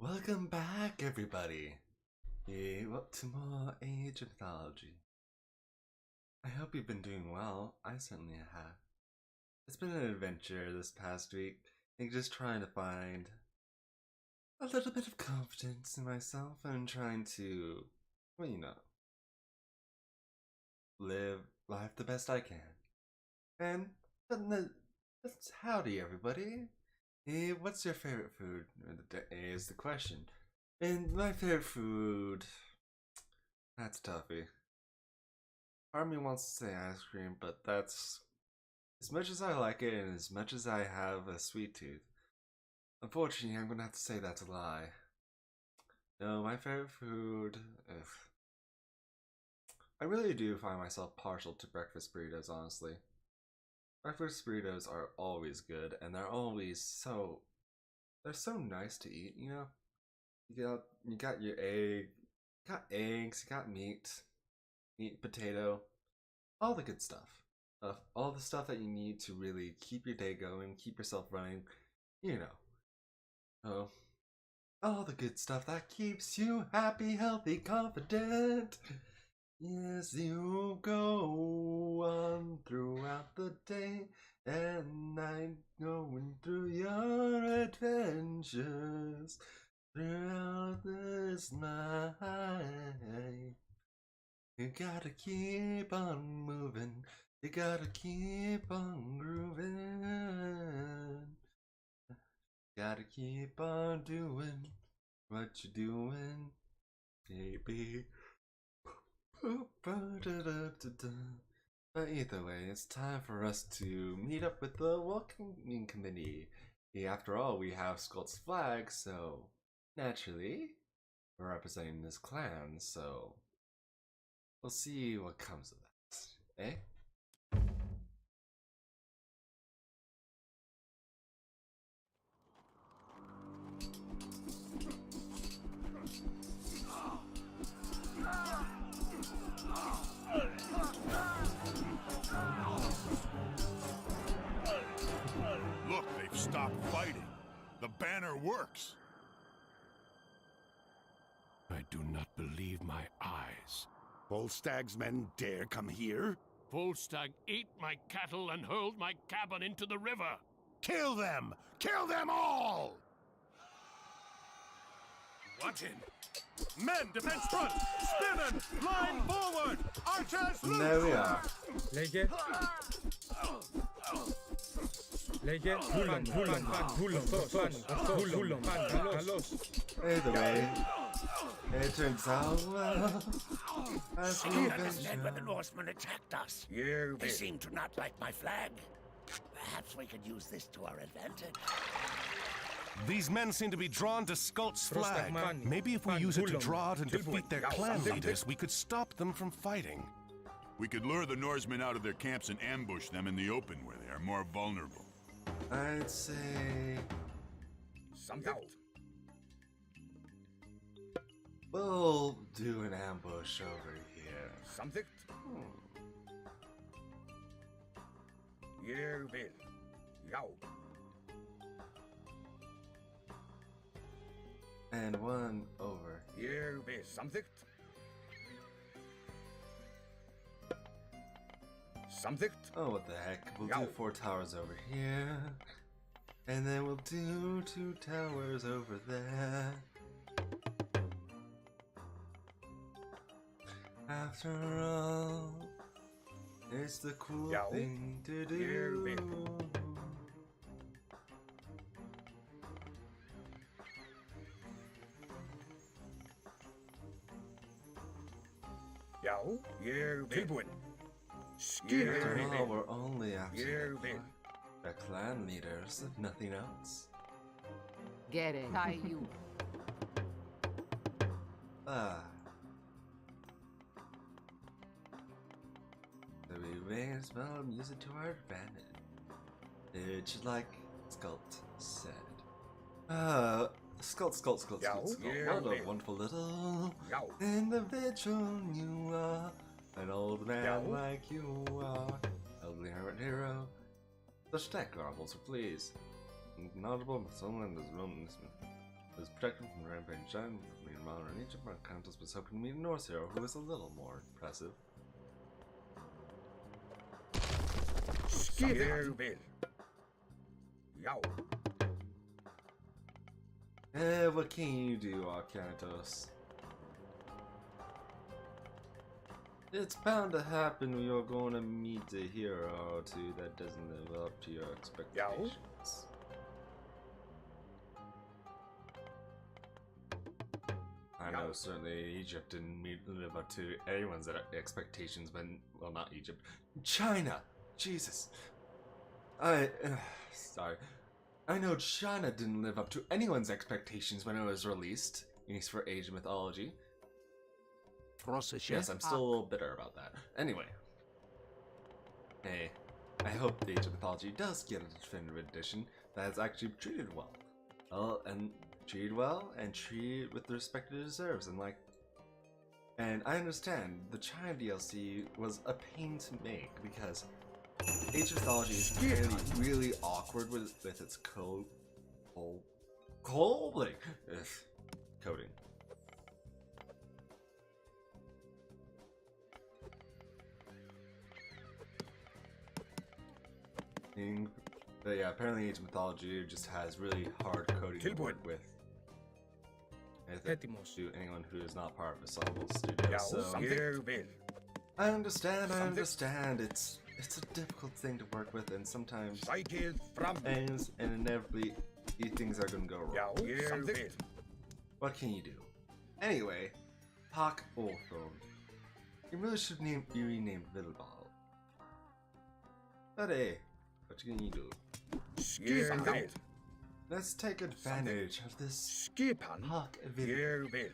Welcome back, everybody. To more Age of Mythology. I hope you've been doing well. I certainly have. It's been an adventure this past week. I think just trying to find a little bit of confidence in myself and trying to, live life the best I can. And howdy, everybody. What's your favorite food? Is the question. And my favorite food, that's toughy. Part of me wants to say ice cream, but that's, as much as I like it and as much as I have a sweet tooth, unfortunately I'm gonna have to say that's a lie. No, my favorite food, I really do find myself partial to breakfast burritos, honestly. Breakfast burritos are always good, and they're so nice to eat, you know? You got your egg, you got eggs, you got meat, potato, all the good stuff. All the stuff that you need to really keep your day going, keep yourself running, you know. Oh, all the good stuff that keeps you happy, healthy, confident. Yes, you go on throughout the day and night, going through your adventures throughout this night. You gotta keep on moving, you gotta keep on grooving. Gotta keep on doing what you're doing, baby. But either way, it's time for us to meet up with the welcoming committee. After all, we have Skull's flag, so naturally, we're representing this clan, so we'll see what comes of that, eh? Look, they've stopped fighting. The banner works. I do not believe my eyes. Volstag's men dare come here? Volstagg ate my cattle and hurled my cabin into the river. Kill them! Kill them all! Watch him! Men, defense front! Spearmen, line forward! Archers, loose! There we are. Lege. Lege. Either way, it turns out well. As we I understand when the venture. Norsemen attacked us. They seem to not like my flag. Perhaps we could use this to our advantage. These men seem to be drawn to Skult's flag. Maybe if we use it to draw out and defeat their clan leaders, we could stop them from fighting. We could lure the Norsemen out of their camps and ambush them in the open where they are more vulnerable. I'd say we'll do an ambush over here. And one over here. Oh, what the heck. We'll do 4 towers over here. And then we'll do 2 towers over there. After all, it's the cool thing to do. After all, we're only after the clan leaders, if nothing else. Get it. You. Ah. So we may as well use it to our advantage, like Skult said. Skult. What a wonderful little individual you are. An old man like you are. Elderly hermit hero. The stack marbles, please. Notable someone in this room. was protected from rampage giant in modern Egypt. My countess was hoping to meet a Norse hero who was a little more impressive. Cidereal. Yow. What can you do, Arcantos? It's bound to happen when you're going to meet a hero or two that doesn't live up to your expectations. I know certainly Egypt didn't live up to anyone's expectations when, well, not Egypt, China! Jesus. Sorry. I know China didn't live up to anyone's expectations when it was released, at least for Age of Mythology. Yes, I'm still a little bitter about that. Anyway. Hey, I hope the Age of Mythology does get a definitive edition that's actually treated well. And treated with the respect it deserves, and I understand the China DLC was a pain to make because Age of Mythology is really awkward with its coding. But yeah, apparently Age of Mythology just has really hard coding to work with. To anyone who is not part of a solo studio. So I understand. It's a difficult thing to work with, and sometimes and inevitably things are gonna go wrong. What can you do? Anyway, Hawk Orthorn. You really should be renamed Vilbal. But hey, what can you do? Let's take advantage of this Hawk Vilbal.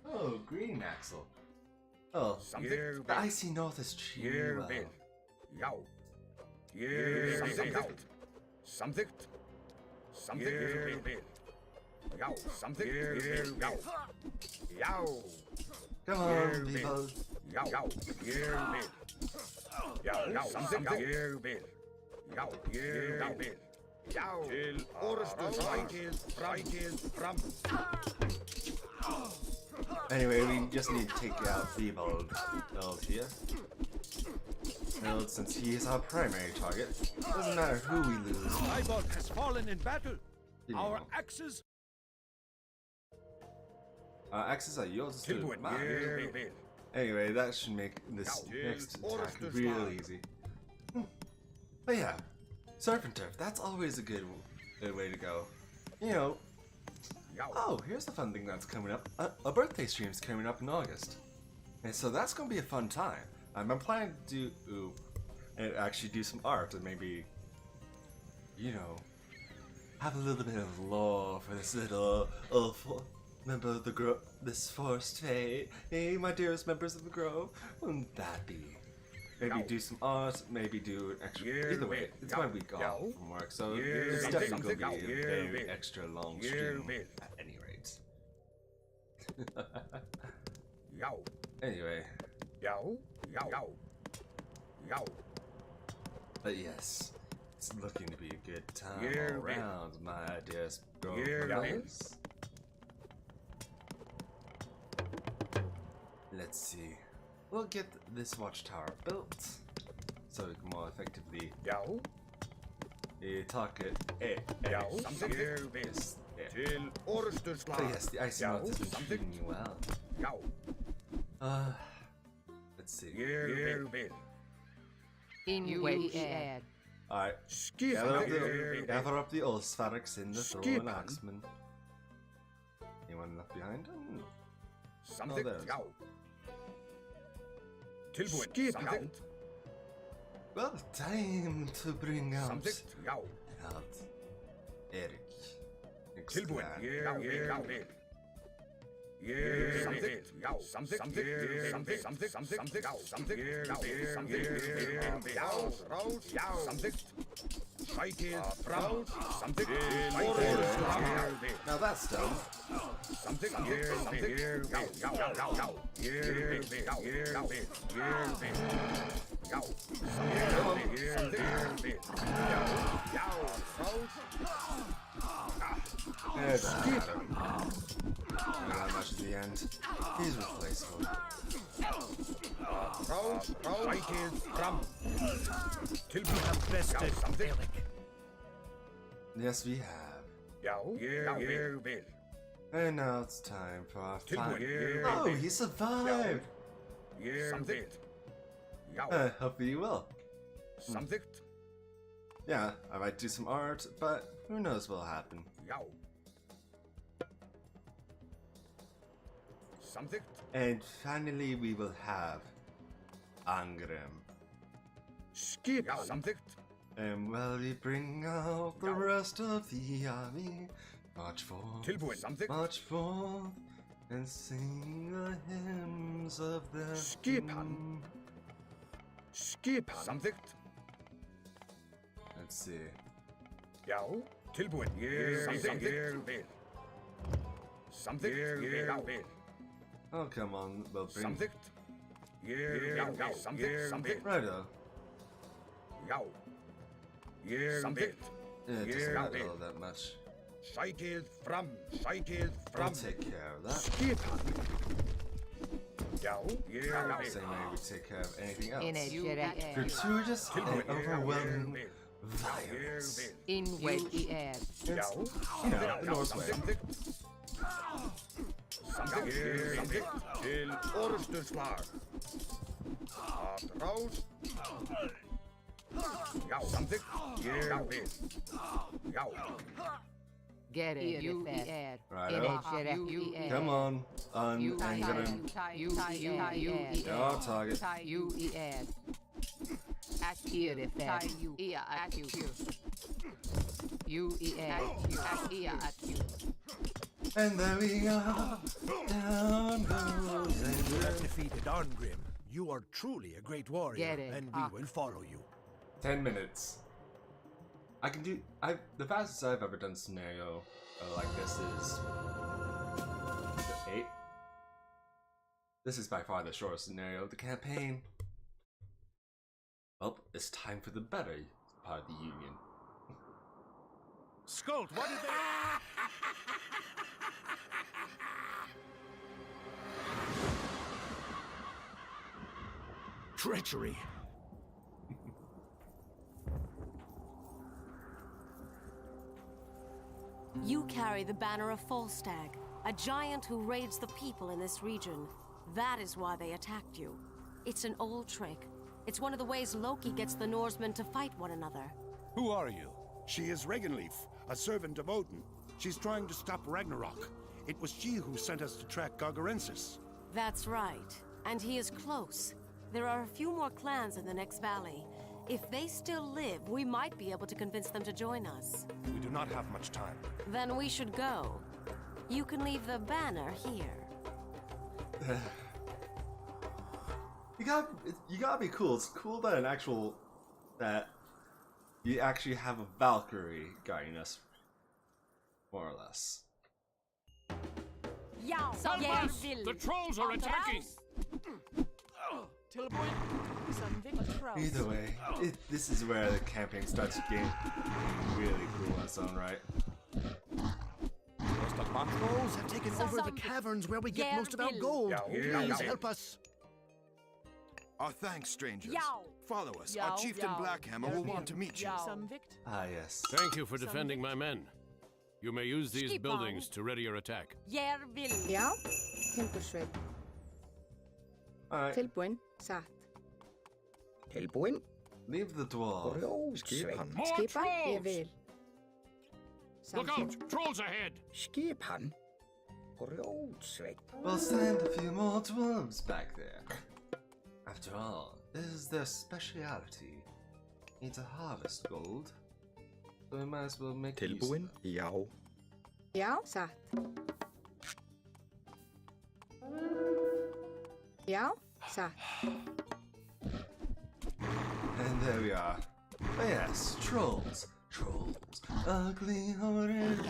Oh, Green Axle. Oh, the icy north is cheering well. Something. Come on, people. Anyway, we just need to take out Theobald here. Since he is our primary target, doesn't matter who we lose. Eyeball has fallen in battle. Our axes. Axes are yours too. Anyway, that should make this next attack real easy. But yeah, Surf and Turf, that's always a good way to go. You know, oh, here's the fun thing that's coming up. A birthday stream's coming up in August. And so that's going to be a fun time. I'm planning to actually do some art and maybe, you know, have a little bit of lore for this little member of the this forest. Hey, my dearest members of the Grove. Wouldn't that be? Maybe do some art, maybe do an extra. Either way, it's my week off from work, so it's definitely going to be a very extra long stream at any rate. Anyway. But yes, it's looking to be a good time all around, my dearest Grove. Let's see. We'll get this watchtower built so we can more effectively target So yes, the icy north has been treating me well. Let's see. Alright. Gather up the old spherics in the throne axeman. Anyone left behind? Oh, there is. Well, time to bring out Eric. Now that's done. Not much at the end. He's replaceable. Till we have bested Eric. Yes, we have. You will. And now it's time for our final. Oh, he survived! Something. Hopefully you will. Something. Yeah, I might do some art, but who knows what'll happen. Something. And finally we will have Angrim. Skip. Something. And while we bring out the rest of the army, march forth, Something. march forth, and sing the hymns of their Skip. Skip. Something. Let's see. Tilbúin. Something. Oh, come on, we'll bring... Something. Something. Righto. Something. Yeah, it doesn't matter all that much. Cycle from. I'll take care of that. Skip. Same way we take care of anything In else. a Gratuitous and overwhelming violence. In wet air. It's, you know, the Norse way. Something. Til orðstöðsvar. Ráð. Something. Get it. You air. Righto. Come on, Angrim. Your target. You air. At here if that. You at you. You at you. And there we are. Down goes You have Angrim. defeated Arngrim. You are truly a great warrior, Get it. and we will follow you. 10 minutes. I can do. The fastest I've ever done scenario like this is 8. This is by far the shortest scenario of the campaign. Well, it's time for the better part of the Union. Skuld, what did they... Treachery. You carry the banner of Falstag, a giant who raids the people in this region. That is why they attacked you. It's an old trick. It's one of the ways Loki gets the Norsemen to fight one another. Who are you? She is Regenleaf, a servant of Odin. She's trying to stop Ragnarok. It was she who sent us to track Gargarensis. That's right. And he is close. There are a few more clans in the next valley. If they still live, we might be able to convince them to join us. We do not have much time. Then we should go. You can leave the banner here. You gotta be cool. It's cool that you actually have a Valkyrie guiding us, more or less. The trolls are attacking! Either way, this is where the campaign starts to get really cool on its own right. Trolls have taken over the caverns where we get most of our gold. Please help us. Our thanks, strangers. Follow us. Our chieftain Blackhammer will want to meet you. Ah, yes. Thank you for defending my men. You may use these buildings to ready your attack. Já, tilbúin. Alright, Tilbúin, satt. Tilbúin. leave the dwarf. Skipan. More Skipan, ég trolls! vil. Look out! Trolls ahead! Skipan. Grjótsveit. We'll send a few more dwarves back there. After all, this is their speciality. Need to harvest gold, so we might as well make use of Tilbúin. it. Já. Já, satt. Já, satt. And there we are. Oh yes, trolls. Trolls. Ugly, horrid,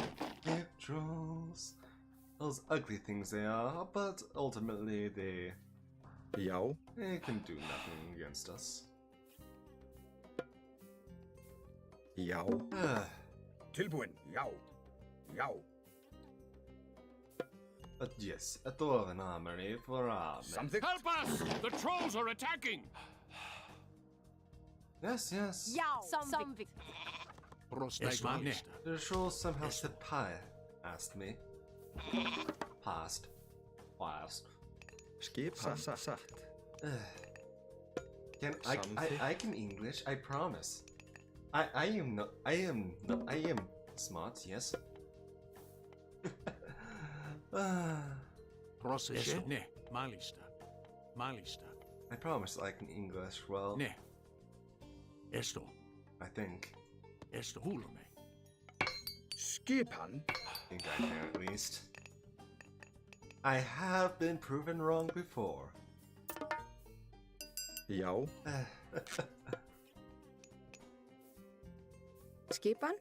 trolls. Those ugly things they are, but ultimately they can do nothing against us. Já. Ah, Tilbúin. Já. Já. But yes, a dwarven armory for armor. Something. Help us! The trolls are attacking! Yes, yes. Something. The trolls somehow said pie, asked me. Past. Satt. I can English, I promise. I am smart, yes. Ne, malista. I promise I can English well. Ne. Esto. I think. Esto. Hulme. Skipan? I think I can at least. I have been proven wrong before. Já. Skipan?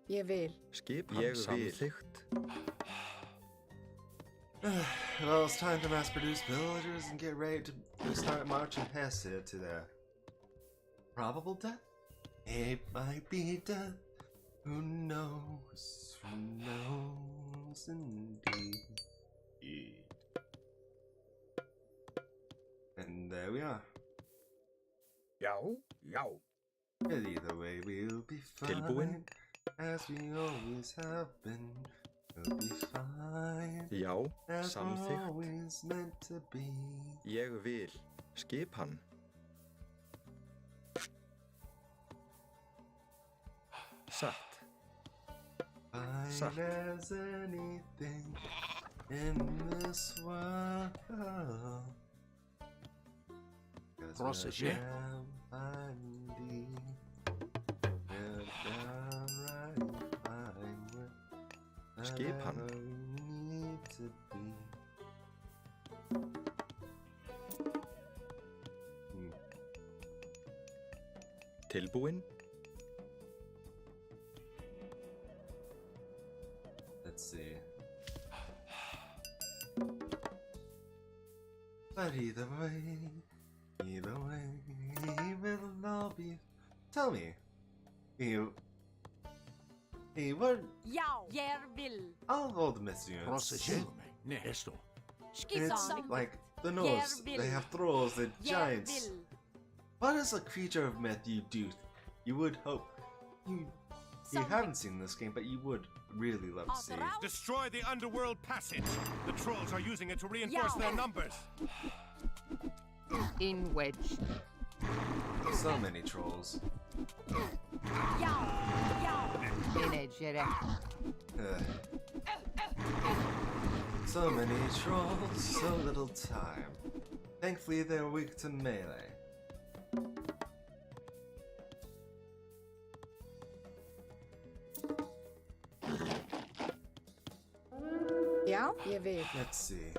Ég vil. Skipan samþykkt. Well, it's time to mass produce villagers and get ready to start marching Hesse to their probable death. It might be death. Who knows? Who knows indeed. And there we are. Já. But either way, we'll be fine. Tilbúin? As we always have been. We'll be fine. Já, as samþykkt. we're always meant to be. Ég vil. Skipan. Satt. Fine as anything in this world. Process, we're yeah. downright fine with Skipan. whatever we need to be. Tilbúin? Let's see. But either way, we'll all be. Tell me, what? Jag vill. All of all the myths units. Process. Ne. Esto. It's like the Norse. They have trolls, the giants. What is a creature of myth you do? You would hope. You haven't seen this game, but you would really love to see. Destroy the underworld passage. The trolls are using it to reinforce their numbers. In wedge. So many trolls. Inegere. So many trolls, so little time. Thankfully, they're weak to melee. Já, ég vil. Let's see.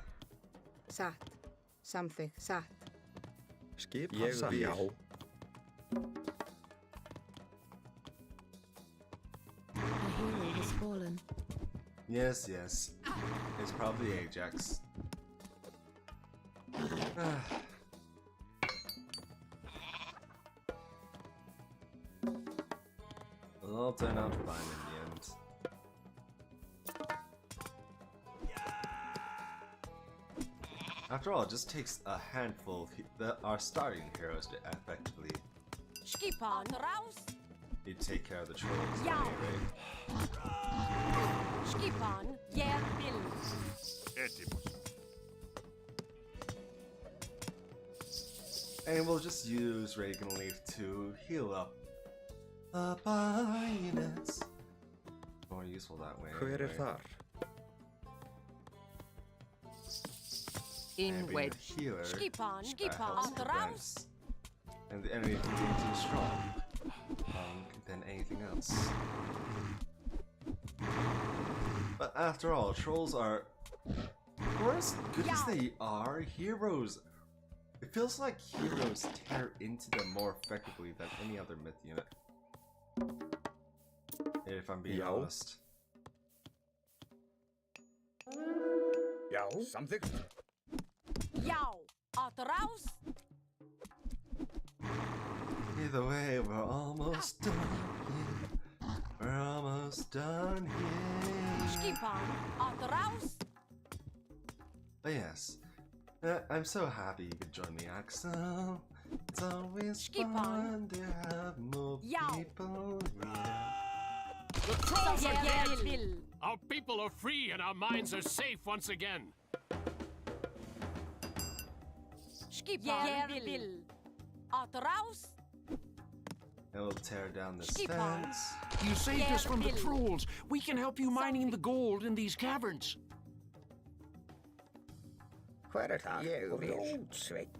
Satt. Samþykkt. Satt. Skipan. Ég vil. Já. A hero has fallen. Yes. It's probably Ajax. It'll all turn out fine in the end. After all, it just takes a handful of our starting heroes to effectively take care of the trolls at any rate. Skipan. Jag vill. And we'll just use Reagan Leaf to heal up the units. More useful that way. Hver anyway. þar? In Having wedge. a healer Skipan. that helps defense. And the enemy can be too strong than anything else. But after all, trolls are, for as good as they are, heroes. It feels like heroes tear into them more effectively than any other myth unit. If I'm being honest. Já, samþykkt. Já. Att raus. Either way, we're almost done here. We're almost done here. Skipan, Atraus. But yes, I'm so happy you could join me, Axel. It's always fun to have more people here. The trolls are dead! Vil. Our people are free and our minds are safe once again. Skipan, Vil. Atraus. And we'll tear down this Skipan. fence. You saved us from the trolls. We can help you mining the gold in these caverns.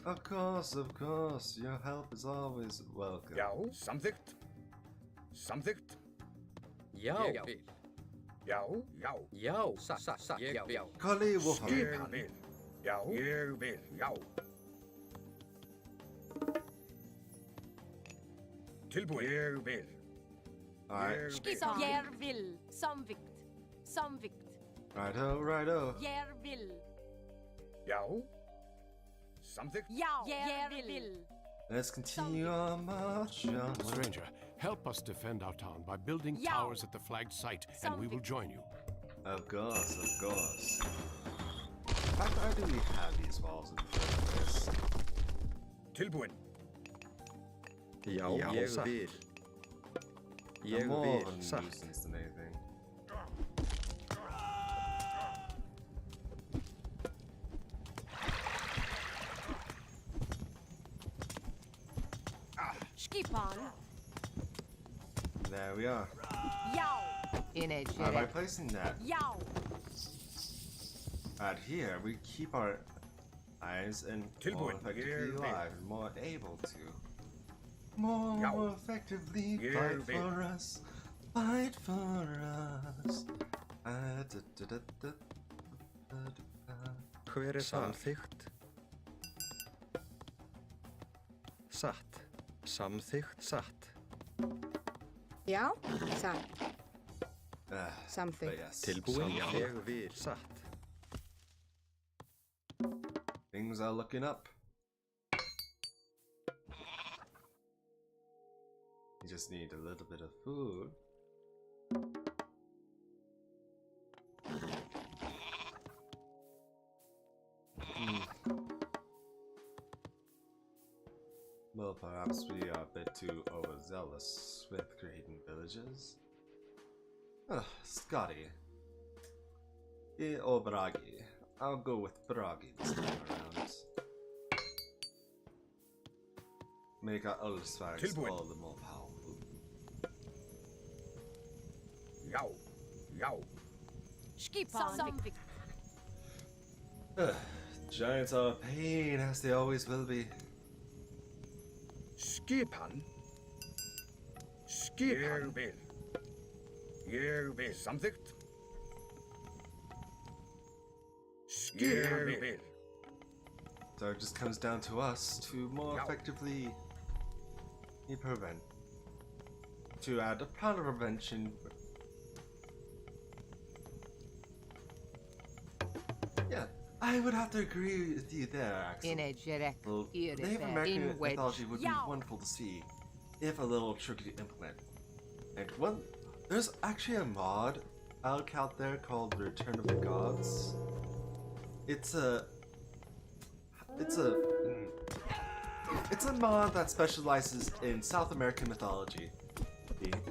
Of course. Your help is always welcome. Samþykkt. Samþykkt. Já. Ég vil. Já. Já. Satt. Ég vil. Collie Wolfham. Ég vil. Já. Ég vil. Já. Tilbúin. Ég vil. Alright. Skipan. Jer vil. Samvikt. Righto. Jer vil. Já. Samþykkt. Jer vil. Let's continue our march onward. Stranger, help us defend our town by building towers at the flagged site, and we will join you. Of course. In fact, why do we have these walls in the first place? Tilbúin. Já, ég vil. They're Ég more vil. of a Satt. nuisance than anything. Skipan. There we are. Jau. By placing that Jau. right here, we keep our eyes and more effectively alive, and more able to more effectively fight for us. Fight for us. Hver samþykkt? Satt. Samþykkt. Satt. Já, satt. Samþykkt. Yes. Tilbúin. Ég vil. Satt. Things are looking up. You just need a little bit of food. Well, perhaps we are a bit too overzealous with creating villages. Scotty. Or Bragi. I'll go with Bragi this time around. Make our old swags all the more powerful. Já. Skipan. Giants are a pain, as they always will be. Skipan. Ég vil. Ég vil. Samþykkt. Ég vil. So it just comes down to us to more effectively prevent. To add a powder prevention. Yeah, I would have to agree with you there, Axel. Well, Native American mythology would be wonderful to see, if a little tricky to implement. And there's actually a mod out there called Return of the Gods. It's a mod that specializes in South American mythology,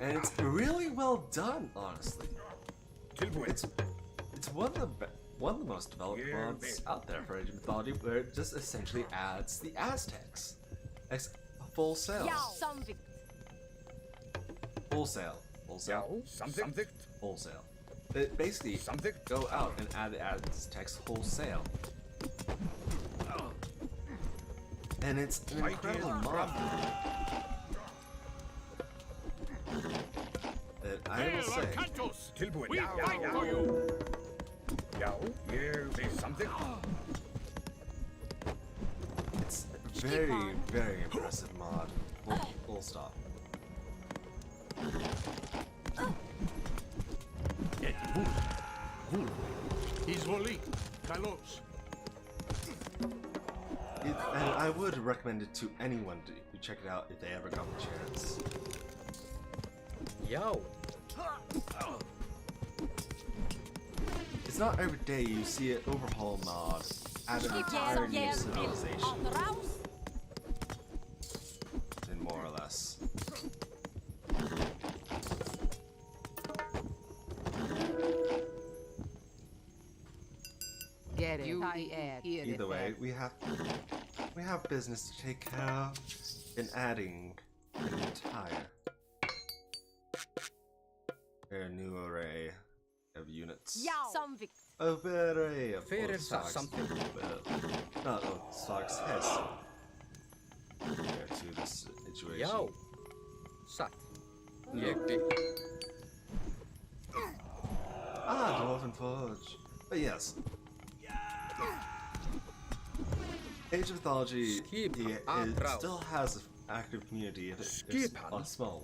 and it's really well done, honestly. It's one of the most developed mods out there for Asian mythology, where it just essentially adds the Aztecs. Full sail. Wholesale. It basically go out and add the Aztecs wholesale. And it's an incredible mod. That I will say. We fight for you! It's a very, very impressive mod. Full stop. And I would recommend it to anyone to check it out if they ever got the chance. It's not every day you see an overhaul mod add an entire new civilization. And more or less. Get it. Either way, we have business to take care of in adding an entire new array of units. Of array of something. Not of stocks, yes. Compared to this situation. Yo. Sat. Ah, Dwarven Forge. But yes. Age of Mythology it still has an active community. It's a small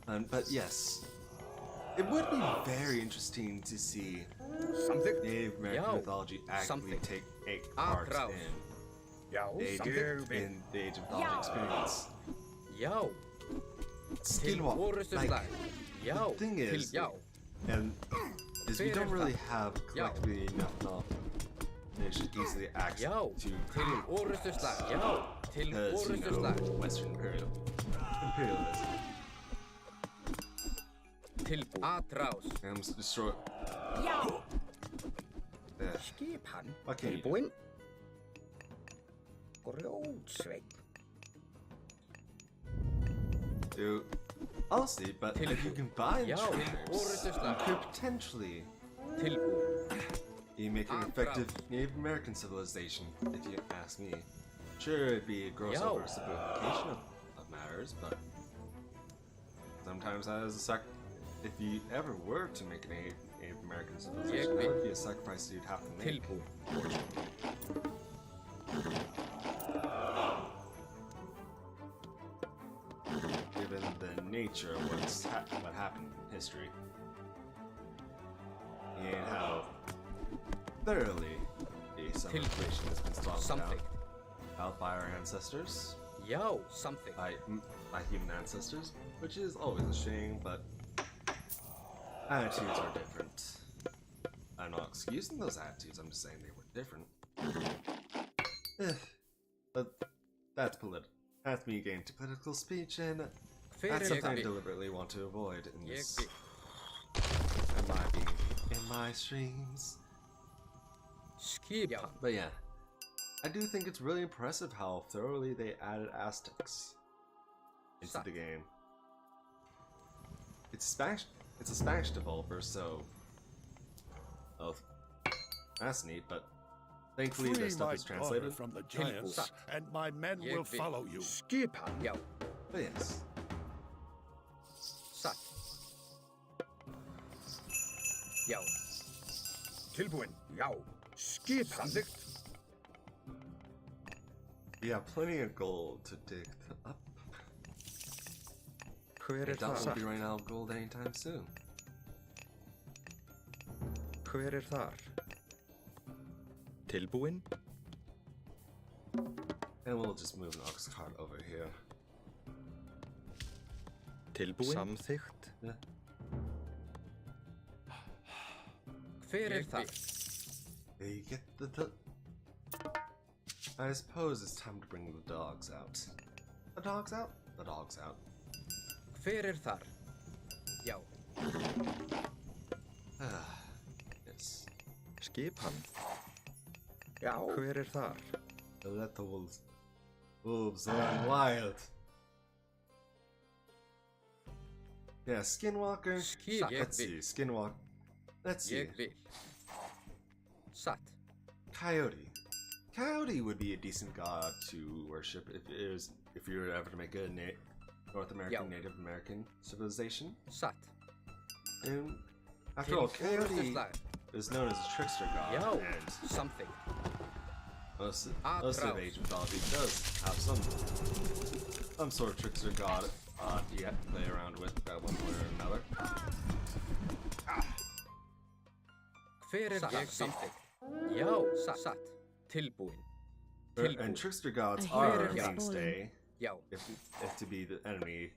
one. But yes. It would be very interesting to see Native American mythology actively take part in the Age of Mythology experience. Skinwalk. Like, the thing is, we don't really have collectively enough knowledge to easily access to because, you know, Western imperialism. I'm just destroy. Skipan. Okay. Tilbúin. Grjótsveinn. Dude, honestly, but if you combine troops, you could potentially be making an effective Native American civilization, if you ask me. Sure, it'd be a gross oversimplification of matters, but sometimes that is a if you ever were to make an Native American civilization, that would be a sacrifice you'd have to make. Given the nature of what happened in history, and how thoroughly a civilization has been stomped out by our ancestors, by human ancestors, which is always a shame, but attitudes are different. I'm not excusing those attitudes, I'm just saying they were different. But that's that's me getting to political speech, and that's something I deliberately want to avoid in this. In my streams. But yeah, I do think it's really impressive how thoroughly they added Aztecs into the game. It's a Spanish developer, so that's neat, but thankfully their stuff is translated from the giants, and my men will follow you. But yes. Tilbúin. Já. Skipan. We have plenty of gold to dig up. I doubt we'll be running out of gold anytime soon. Hver þar? Tilbúin? And we'll just move an ox cart over here. Tilbúin? Samþykkt? Yeah. Hver þar? They get the I suppose it's time to bring the dogs out. The dogs out? The dogs out. Hver þar? Já. Yes. Skipan. Já. Hver þar? Let the wolves run wild. Yeah, Skinwalker. Let's see, Skinwalker. Let's see. Sat. Coyote. Coyote would be a decent god to worship if you were ever to make a North American, Native American civilization. Sat. And after all, Coyote is known as a trickster god, and something. Most of Age of Mythology does have some sort of trickster god you have to play around with at one point or another. Hver something. Já, sat. Tilbúin. And trickster gods are a mainstay. If to be the enemy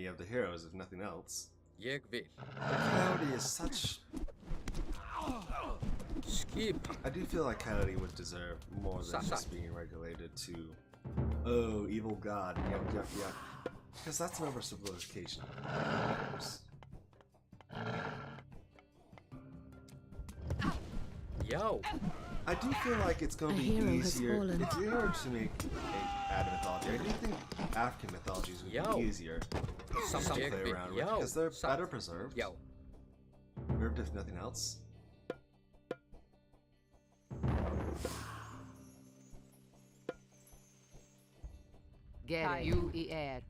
of the heroes, if nothing else. Ég vil. Coyote is such I do feel like Coyote would deserve more than just being regulated to, oh, evil god, yep. Because that's an oversimplification. Yo. I do feel like it's going to be easier if you were to make add mythology. I do think African mythologies would be easier to play around with because they're better preserved. Preserved if nothing else. Get you add.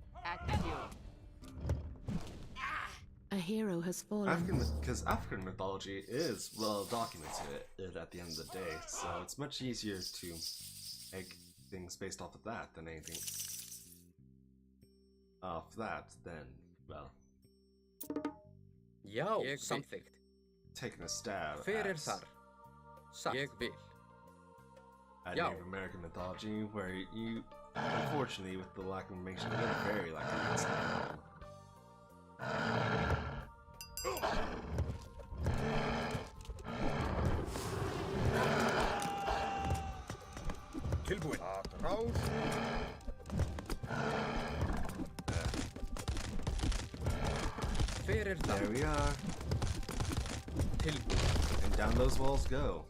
A hero has fallen. Because African mythology is well documented at the end of the day, so it's much easier to make things based off of that than anything off that. Then, well, something. Taking a stab at Native American mythology, where you, unfortunately, with the lack of information, you're very likely to stab. Tilbuin. There we are. And down those walls go.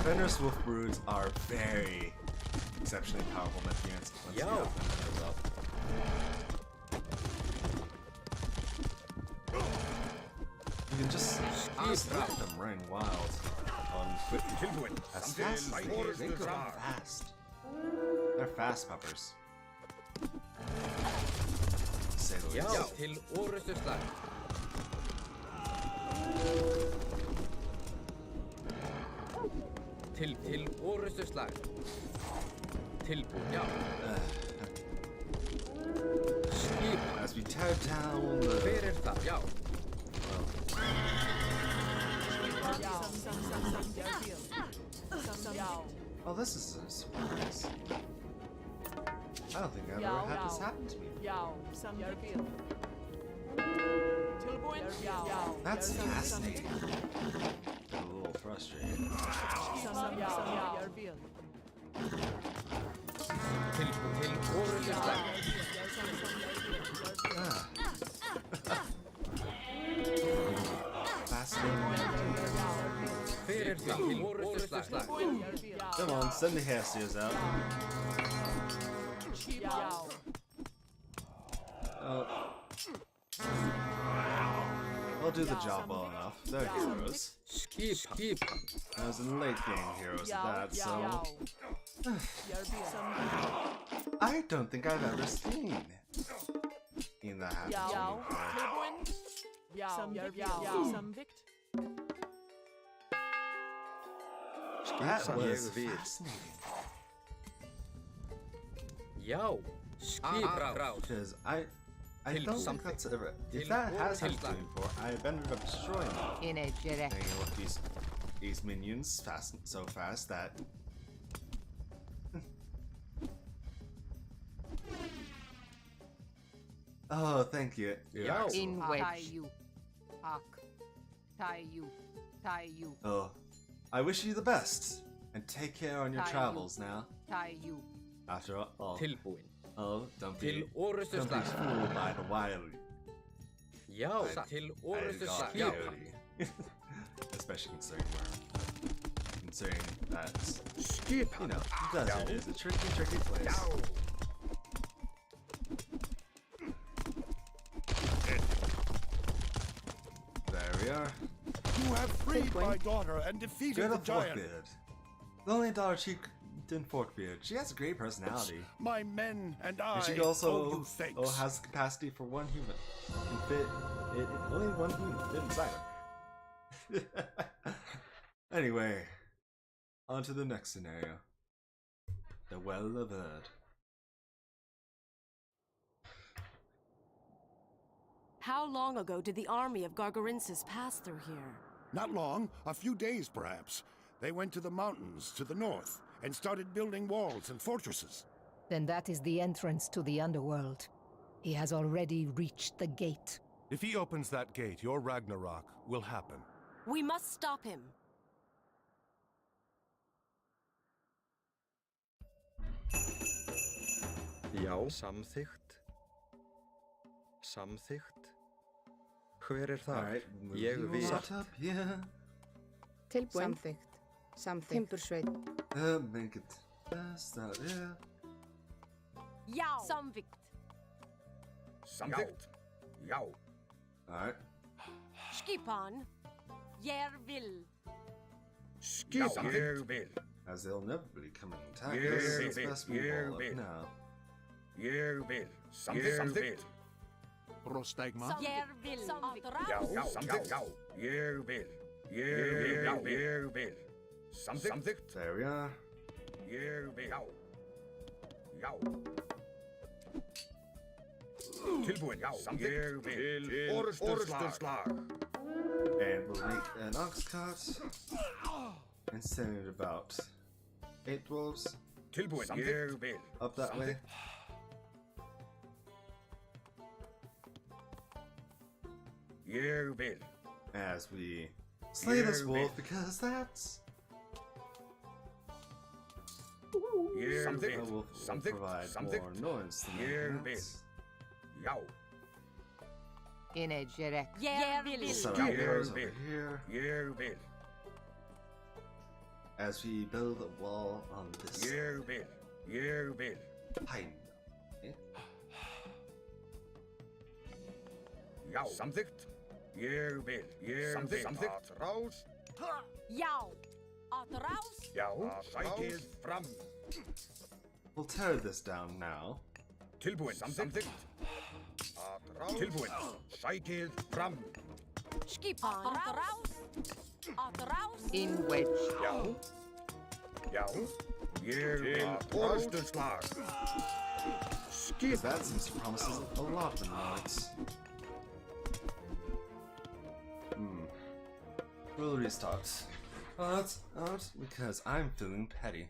Fenris wolf broods are very exceptionally powerful Mythians once you have them up. You can just look at them running wild on quick. As fast as they go fast. They're fast puppers. Say the least. Til orustuslag. Tilbúin, As we tear down the... Oh, this is a surprise. I don't think I've ever had this happen to me. That's fascinating. I'm a little frustrated. Come on, send the Hessias out. I'll do the job well enough. They're heroes. I was in late game heroes at that, so... I don't think I've ever seen that happen That was fascinating. Because I don't think that's ever... If that has happened before, I've ended up destroying them. Taking a look at these minions so fast that... Oh, thank you. In Oh, I wish you the best, and take care on your travels now. After all, don't be fooled by the wily. Especially considering that, you know, the desert is a tricky place. There we are. You have freed my daughter and defeated the giant. The only daughter she didn't Forkbeard. She has a great personality. My men and I. And she also has the capacity for one human. Can fit only one human fit inside her. Anyway, on to the next scenario. The Well of Erd. How long ago did the army of Gargarensis pass through here? Not long, a few days perhaps. They went to the mountains to the north and started building walls and fortresses. Then that is the entrance to the underworld. He has already reached the gate. If he opens that gate, your Ragnarok will happen. We must stop him. Já, samþykkt. Samþykkt. Hver þar? Alright, Ég move vil. you up here. Tilbúin. Samþykkt. Samþykkt. Timbursveit. Make it best out here. Já. Samþykkt. Samþykkt. Já. Alright. Skipan. Ég vil. Skipan. Ég vil. As they'll inevitably come and attack Yeah, us, it's yeah, best we yeah, wall up yeah. now. Ég vil. Samþykkt. Prostegma. Ég vil. Já, samþykkt. Já. Ég vil. Ég vil. Samþykkt. There we are. Ég vil. Já. Já. Tilbúin. Já. Samþykkt. Ég vil. Orusturslag. And we'll make an ox cart and send it about 8 dwarves Tilbúin. Ég vil. up that way. Ég vil. As we slay this wolf because that's Ég the vil. wolf will Samþykkt. provide Samþykkt. more noise than Ég anything vil. else. Já. Inejeret. Ég vil. We'll set our Yeah. arrows over here Ég vil. as we build a wall on this Ég vil. Ég vil. pine. Okay. Já. Samþykkt. Ég vil. Ég vil. Samþykkt. Rás. Já. Atrás. Já. Sækið fram. We'll tear this down now. Tilbúin. Samþykkt. Tilbúin. Sækið fram. Skipan. Atrás. Atrás. In wedge. Já. Já. Ég vil. Orusturslag. Because that seems to promise us a lot of annoyance. We'll restart. Oh, that's not because I'm feeling petty.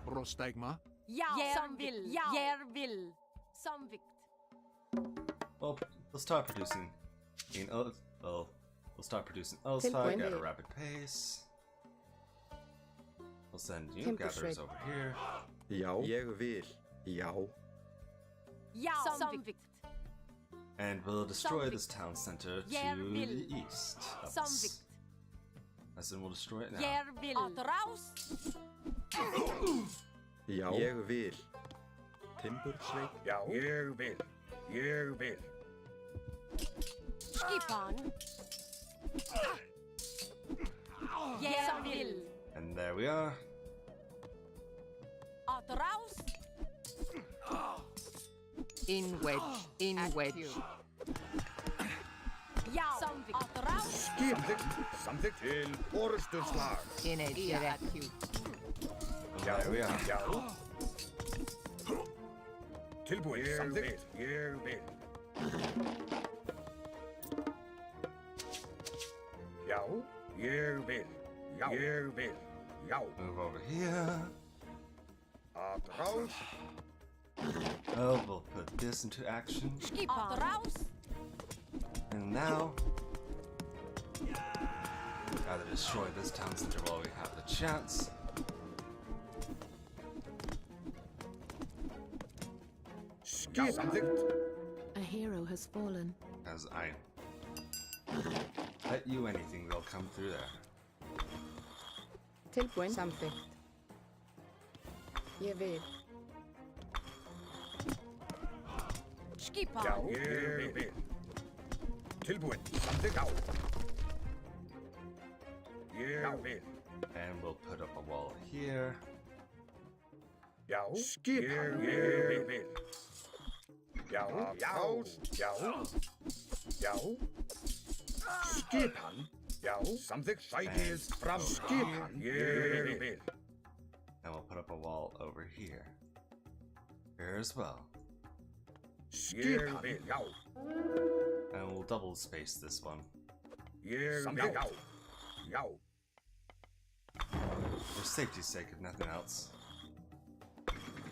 Prostegma. Ja. Ég vil. Ja. Ég vil. Samþykkt. Well, we'll start producing we'll start producing Elspag Pinpoint at a it. rapid pace. We'll send you Timber gatherers shred. over here. Já. Ég vil. Já. Ja. Samþykkt. And we'll destroy this town center to Ég vil. the east of us. Samþykkt. As in, we'll destroy it now. Ég vil. Atrás. Já. Ég vil. Timbursveit. Já. Ég vil. Ég vil. Skipan. Ég vil. And there we are. Atrás. In wedge. In wedge. Ja. Samþykkt. Atrás. Samþykkt. Til orusturslag. Inejeret. There we are. Já. Tilbúin. Samþykkt. Ég vil. Já. Ég vil. Já. Ég vil. Já. Move over here. Atrás. Oh, we'll put this into action. Skipan. Atrás. And now, gotta destroy this town center while we have the chance. Samþykkt. A hero has fallen. As I bet you anything they'll come through there. Tilbúin. Samþykkt. Ég vil. Skipan. Já. Ég vil. Tilbúin. Samþykkt. Já. Ég vil. And we'll put up a wall here. Já. Skipan. Ég vil. Já. Já. Já. Já. Skipan. Já. Samþykkt. Sækið fram. Skipan. Ég vil. And we'll put up a wall over here. Here as well. Skipan. Já. And we'll double space this one. Ég vil. Já. Já. For safety's sake, if nothing else.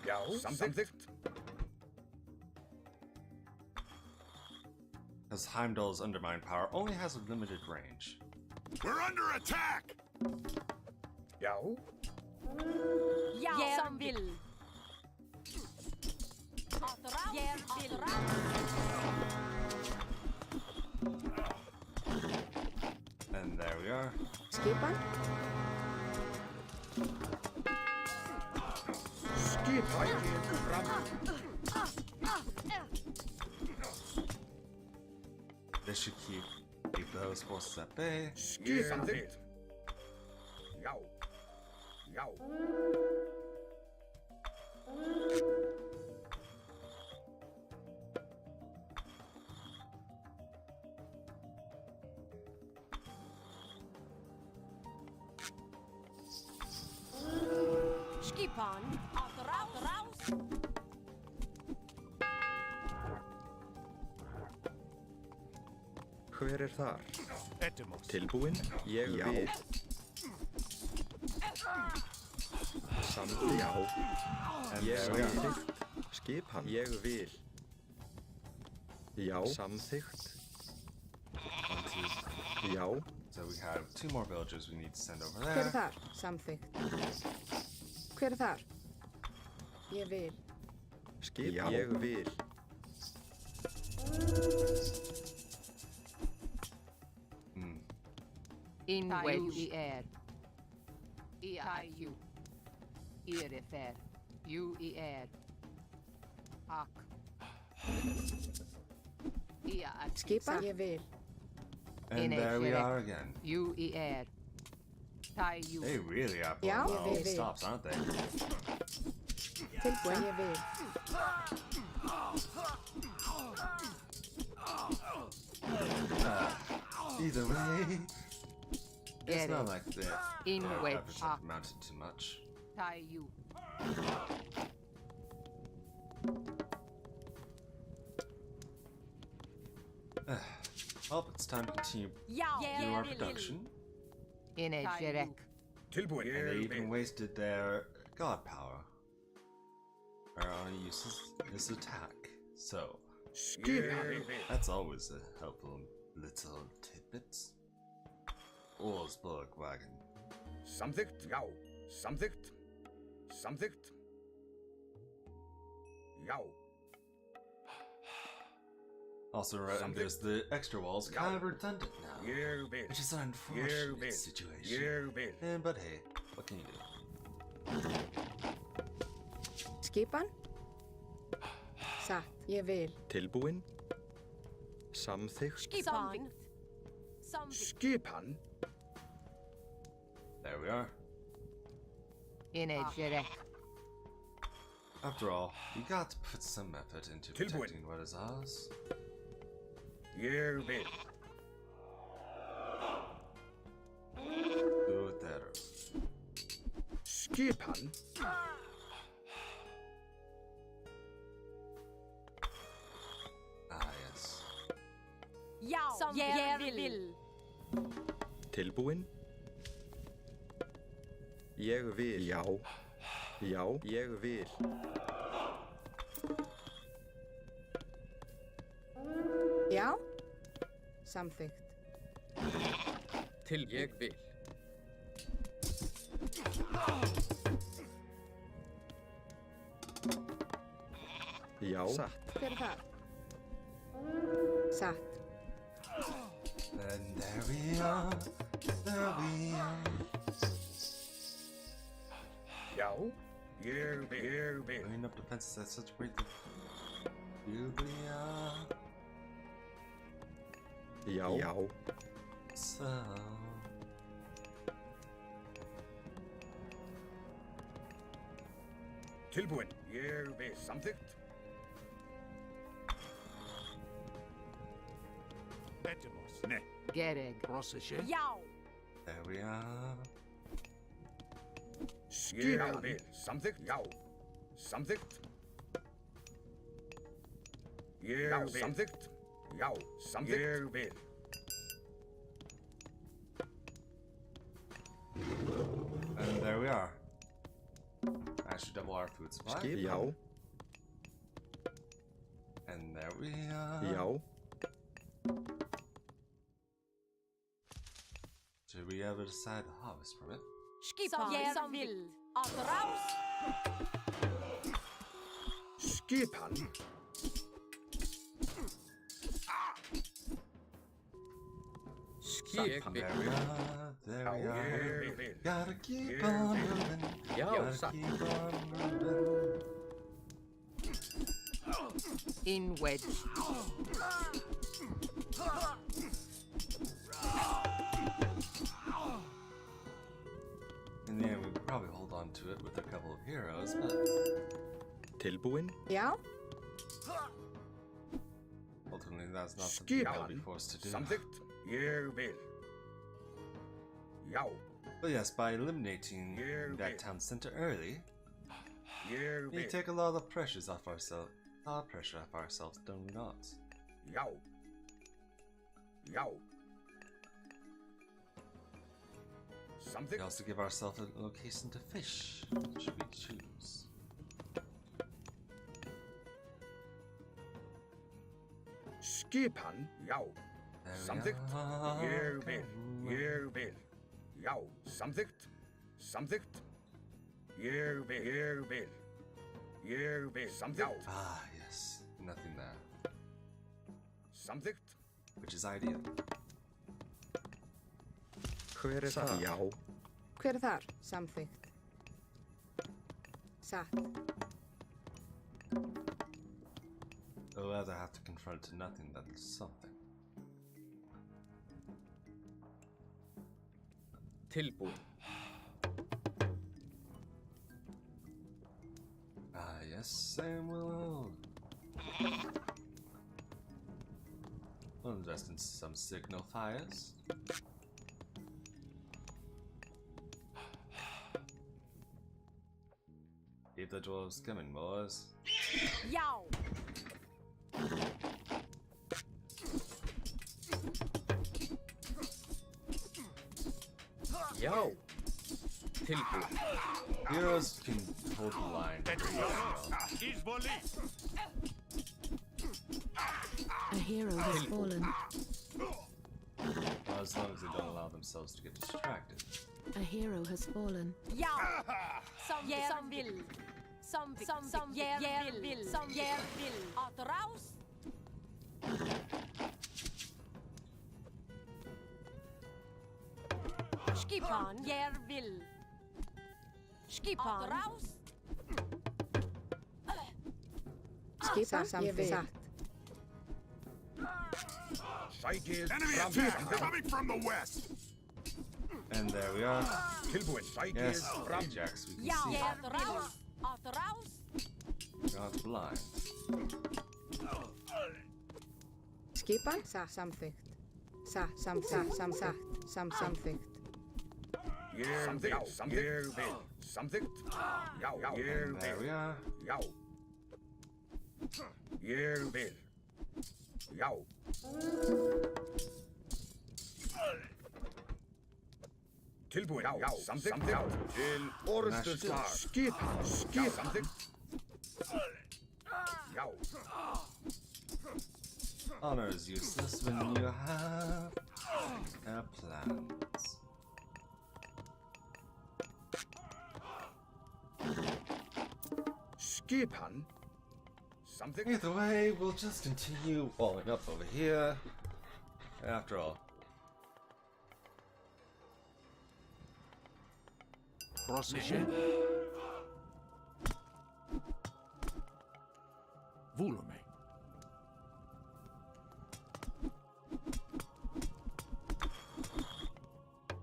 Já. Samþykkt. Because Heimdall's undermine power only has a limited range. We're under attack! Jau. Som vill. And there we are. Skipan? Skipan. This should keep those forces at bay. Skipan. Jau. Jau. Skipan. Raus. Hver þar? Etymos. Tilbúin? Ég vil. Samþykkt. Já. Ég vil. Skipan. Ég vil. Já. Samþykkt. Já. So we have 2 more villagers we need to send over Hver there. þar? Samþykkt. Hver þar? Ég vil. Skipan. Ég vil. In wedge I er. I you. Irifer. You I er. Ak. Skipan? Ég vil. And there we are again. You I er. Tai you. They really are Yeah, pulling all they the will. stops, aren't they? Tilbúin. Ég vil. Either way, it's Get not it. like the In wedge. efforts have amounted to much. Tai you. Well, it's time to continue do our production. In a jerek. Tilbúin. And they Ég even vil. wasted their god power. Our only use is his attack. So, Skipan. that's always a helpful little tidbits. Orsburg wagon. Samþykkt. Já. Samþykkt. Samþykkt. Já. Also renders the extra walls kind of redundant now. Ég vil. Which is an Ég unfortunate vil. situation. Ég vil. But hey, what can you do? Skipan? Satt. Ég vil. Tilbúin? Samþykkt? Skipan. Skipan. There we are. In a jerek. After all, we got to put some effort into Tilbúin. protecting what is ours. Ég vil. Utero. Skipan. Ah, yes. Som jeg vil. Tilbúin? Ég vil. Já. Já. Ég vil. Já. Samþykkt. Ég vil. Já. Satt. Hver þar? Satt. And there we are. There we are. Já. Ég vil. Ég vil. Bringing up defenses, that's such a great thing. Julia. Já. Já. So. Tilbúin. Ég vil. Samþykkt. Etymos. Ne. Gereg. There we are. Ég vil. Samþykkt. Já. Samþykkt. Ég vil. Samþykkt. Já. Samþykkt. Ég vil. And there we are. Actually, double our food supply. Skip. Já. And there we are. Já. Should we ever decide the harvest permit? Skipan vill att raus. Skipan. There we are. There we are. Gotta keep on moving. Gotta keep on moving. In wedge. In the end, we'd probably hold on to it with a couple of heroes, but Tilbúin? Já, ultimately that's not something I'll be Skipan. forced to do. Samþykkt. Ég vil. Já. But yes, by eliminating Ég that vil. town center early, Ég we vil. take a lot of the pressures off ourselves. Don't we not? Já. Já. We Samþykkt. also give ourselves a location to fish, should we choose. Skipan. Já. There we Samþykkt. are. Ég vil. Ég vil. Já. Samþykkt. Samþykkt. Ég vil. Ég vil. Ég vil. Samþykkt. Ah, yes. Nothing there. Samþykkt. Which is ideal. Hver það? Já. hver er þar? Samþykkt. Satt. I'll rather have to confront nothing than something. Tilbúin. Ah, yes, Samuel. We'll invest in some signal fires. Keep the dwarves coming, boys. Já. Já. Tilbúin. Heroes can hold the line very well. A hero has fallen. Well, as long as they don't allow themselves to get distracted. A hero has fallen. Ja. Som vill. Som vill. Att raus. Skipan. Vill. Skipan. Att raus. Skipa, samþykkt. Satt. Sækið Enemy fram. attack coming from the west. And there we are. Tilbúin. Sækið Yes, fram. Ajax, we can Ja. see. Att raus. Att raus. Not blind. Skipan, samþykkt. Samþykkt. Ég vil. Ég vil. Samþykkt. Já. Ég And there vil. we are. Já. Ég vil. Já. Tilbúin. Já. Samþykkt. Já. Til orðstöðstar. Skipan. Samþykkt. Já. Honor is useless when you have plans. Skipan. Samþykkt. Either way, we'll just continue walling up over here. After all, Proseše. Vúlumei.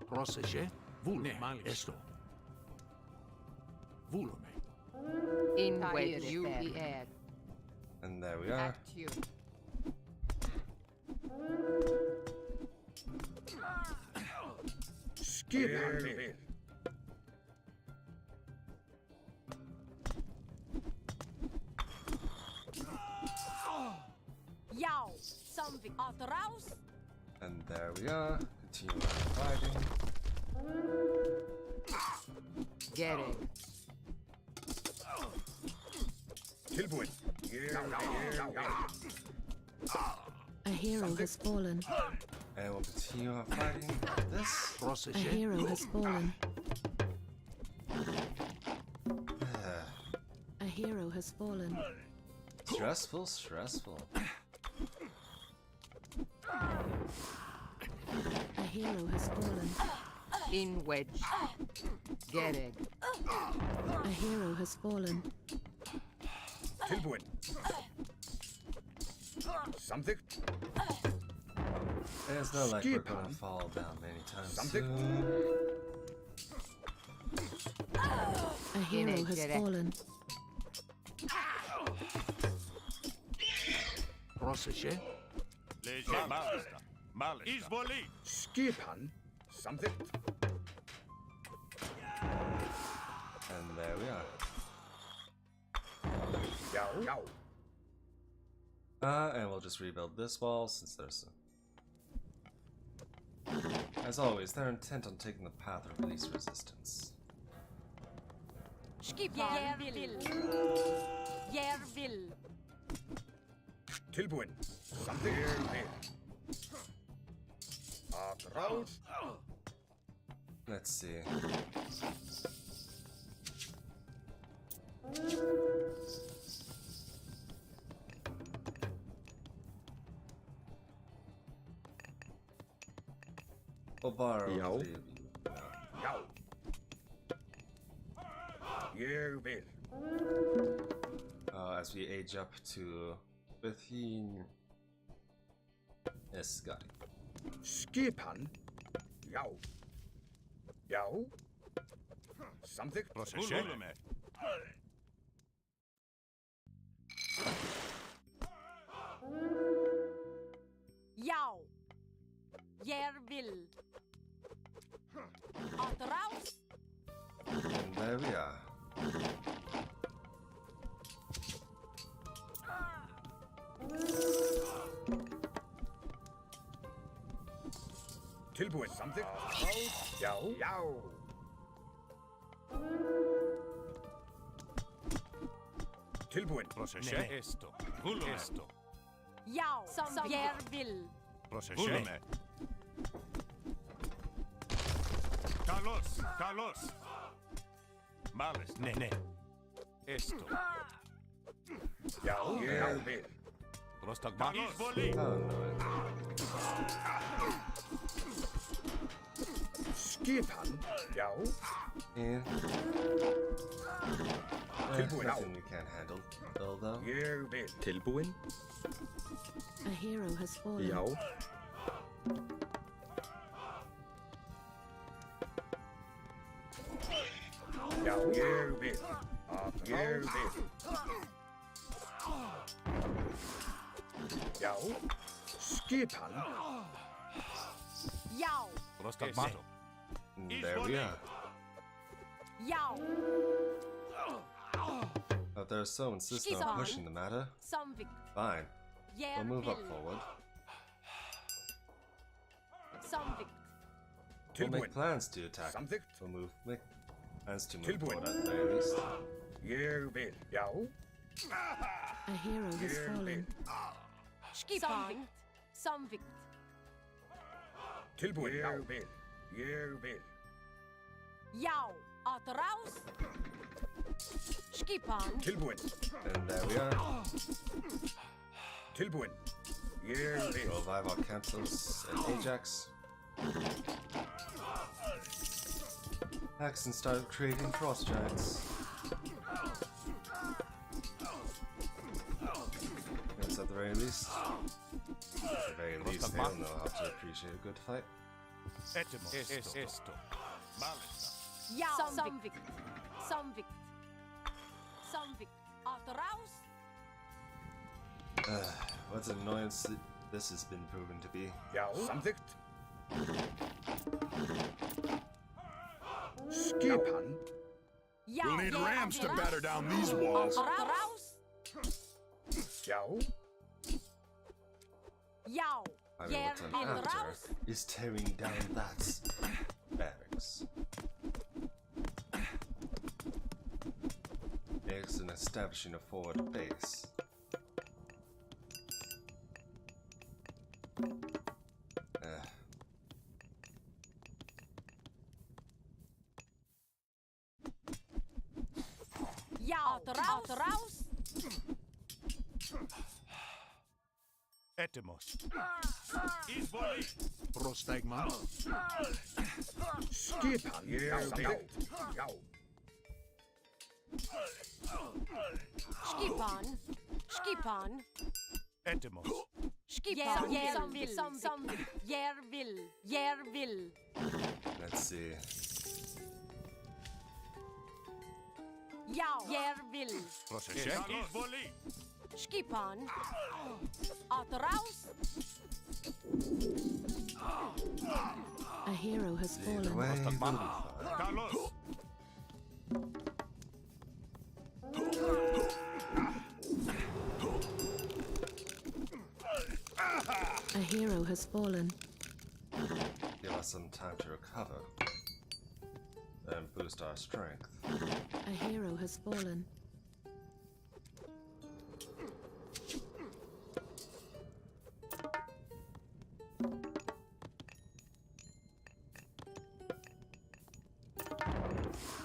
Proseše. Vúlumei. Esto. Vúlumei. In wedge you the air. and there we are. Act you. Skipan vil. Ja. Som vill. Att raus. And there we are. Continue fighting. Get it. Tilbúin. A hero has fallen. And we'll continue our fighting this. A hero has fallen. A hero has fallen. Stressful, stressful. A hero has fallen. In wedge. Gereg. A hero has fallen. Tilbúin. Samþykkt. It's not like we're gonna fall down anytime soon. A hero has fallen. Proszę. Izvoli. Skipan. Samþykkt. And there we are. Já. And we'll just rebuild this wall since there's as always, they're intent on taking the path of least resistance. Tilbúin. Samþykkt. Ráð. Let's see. We'll borrow Já. 3 of you. Já. Ég vil. As we age up to 15. Yes, got it. Skipan. Já. Já. Samþykkt. Já. Ég vil. Atráð. And there we are. Tilbúin. Samþykkt. Já. Já. Tilbúin. Esto. Esto. Já. Som ég vil. Carlos. Males. Ne. Esto. Já. Ég vil. Carlos. Oh no. Skipan. Já. And Tilbúin. nothing we can't handle, though. Ég vil. Tilbúin. A hero has fallen. Já. Já. Ég vil. Ég vil. Já. Skipan. Já. And there we are. Já. But they're so insistent on pushing the matter. Samþykkt. Fine. Ég We'll move up vil. forward. Samþykkt. We'll make Tilbúin. plans to attack. Samþykkt. We'll make plans to move Tilbúin. forward at the very least. Ég vil. Já. A hero has Ég fallen. vil. Skipan. Samþykkt. Tilbúin. Ég vil. Ég vil. Já. Atráð. Skipan. Tilbúin. And there we are. Tilbúin. Ég vil. Revive our Campsos and Ajax. Axe and start creating frost giants. That's at the very least. At the very least, they'll know how to appreciate a good fight. Esto. Males. Já. Samþykkt. Samþykkt. Samþykkt. Atráð. What an annoyance this has been proven to be. Já. Samþykkt. Skipan. Já. We'll need Ég rams to vil. batter down these walls. Atráð. Já. Já. I mean, Ég what's an vil. after is tearing down that barracks. Next, and establishing a forward base. Raus! Etymos. Prostegma. Skipan. Ja. Skipan. Etymos. Skipan. Järvill. Let's see. Järvill. Proszę. Skipan. Raus! A hero has Either fallen. way, we'll be fine. Carlos. A hero has fallen. Give us some time to recover. And boost our strength. A hero has fallen.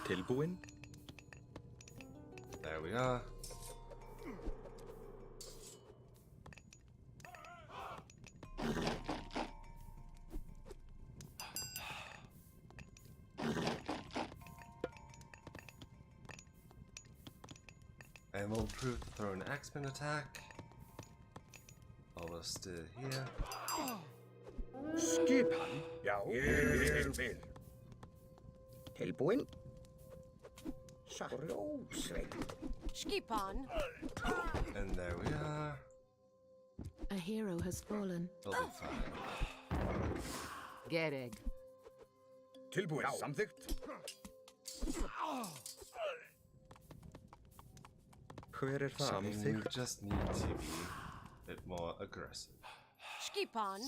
Tilbúin? There we are. And we'll improve the throw and X-Men attack. Almost here. Skipan. Ja. Vel. Tilbúin? Skipan. And there we are. A hero has fallen. We'll be fine. Gereg. Tilbúin. Samþykkt. Hver er það? You just need to be a bit more aggressive. Skipan.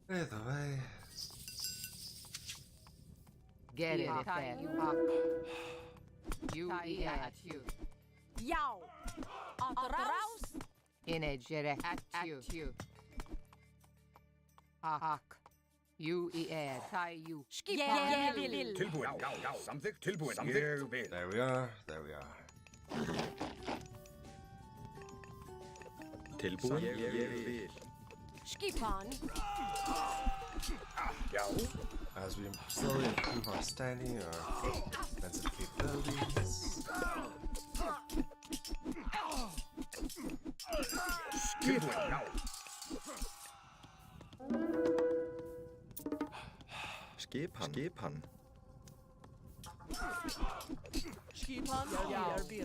Either way. Gereg. You at you. Jau. Raus! Inegere at you. Hak. You Tai you. Järvill. Tilbúin. Ja. Samþykkt. Tilbúin. Ég vil. There we are. There we are. Tilbúin? Ég vil. Skipan. Ja. As we slowly improve our standing, our defensive capabilities. Tilbúin. Ja. Skipan.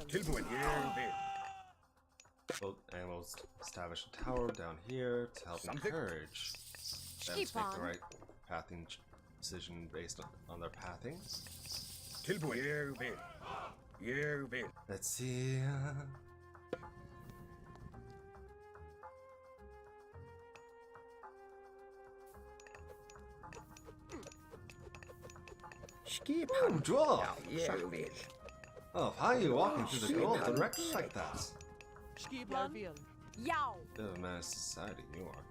Tilbúin. Ég vil. And we'll establish a tower down here to help encourage them to make the right pathing decision based on their pathing. Tilbúin. Ég vil. Let's see. Skipan. Draw! Ja. Ég vil. Oh, how are you walking through the gold directly like that? Skipan. Jau. Bit of a man of society, you are.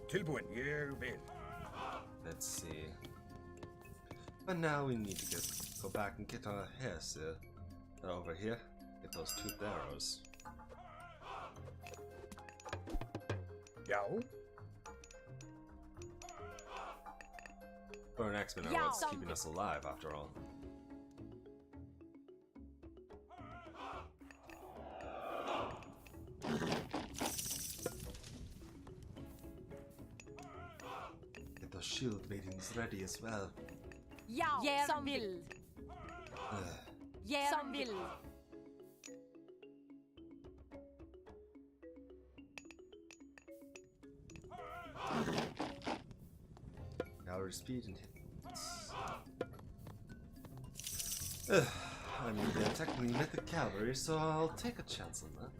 Tilbúin. Ég vil. Let's see. But now we need to go back and get on a horse over here. Get those toothed arrows. Ja. Or an X-Men are what's keeping us alive, after all. Get those shield maidens ready as well. Järvill. Järvill. Cavalry speed and hits. I mean, they're technically mythic cavalry, so I'll take a chance on that.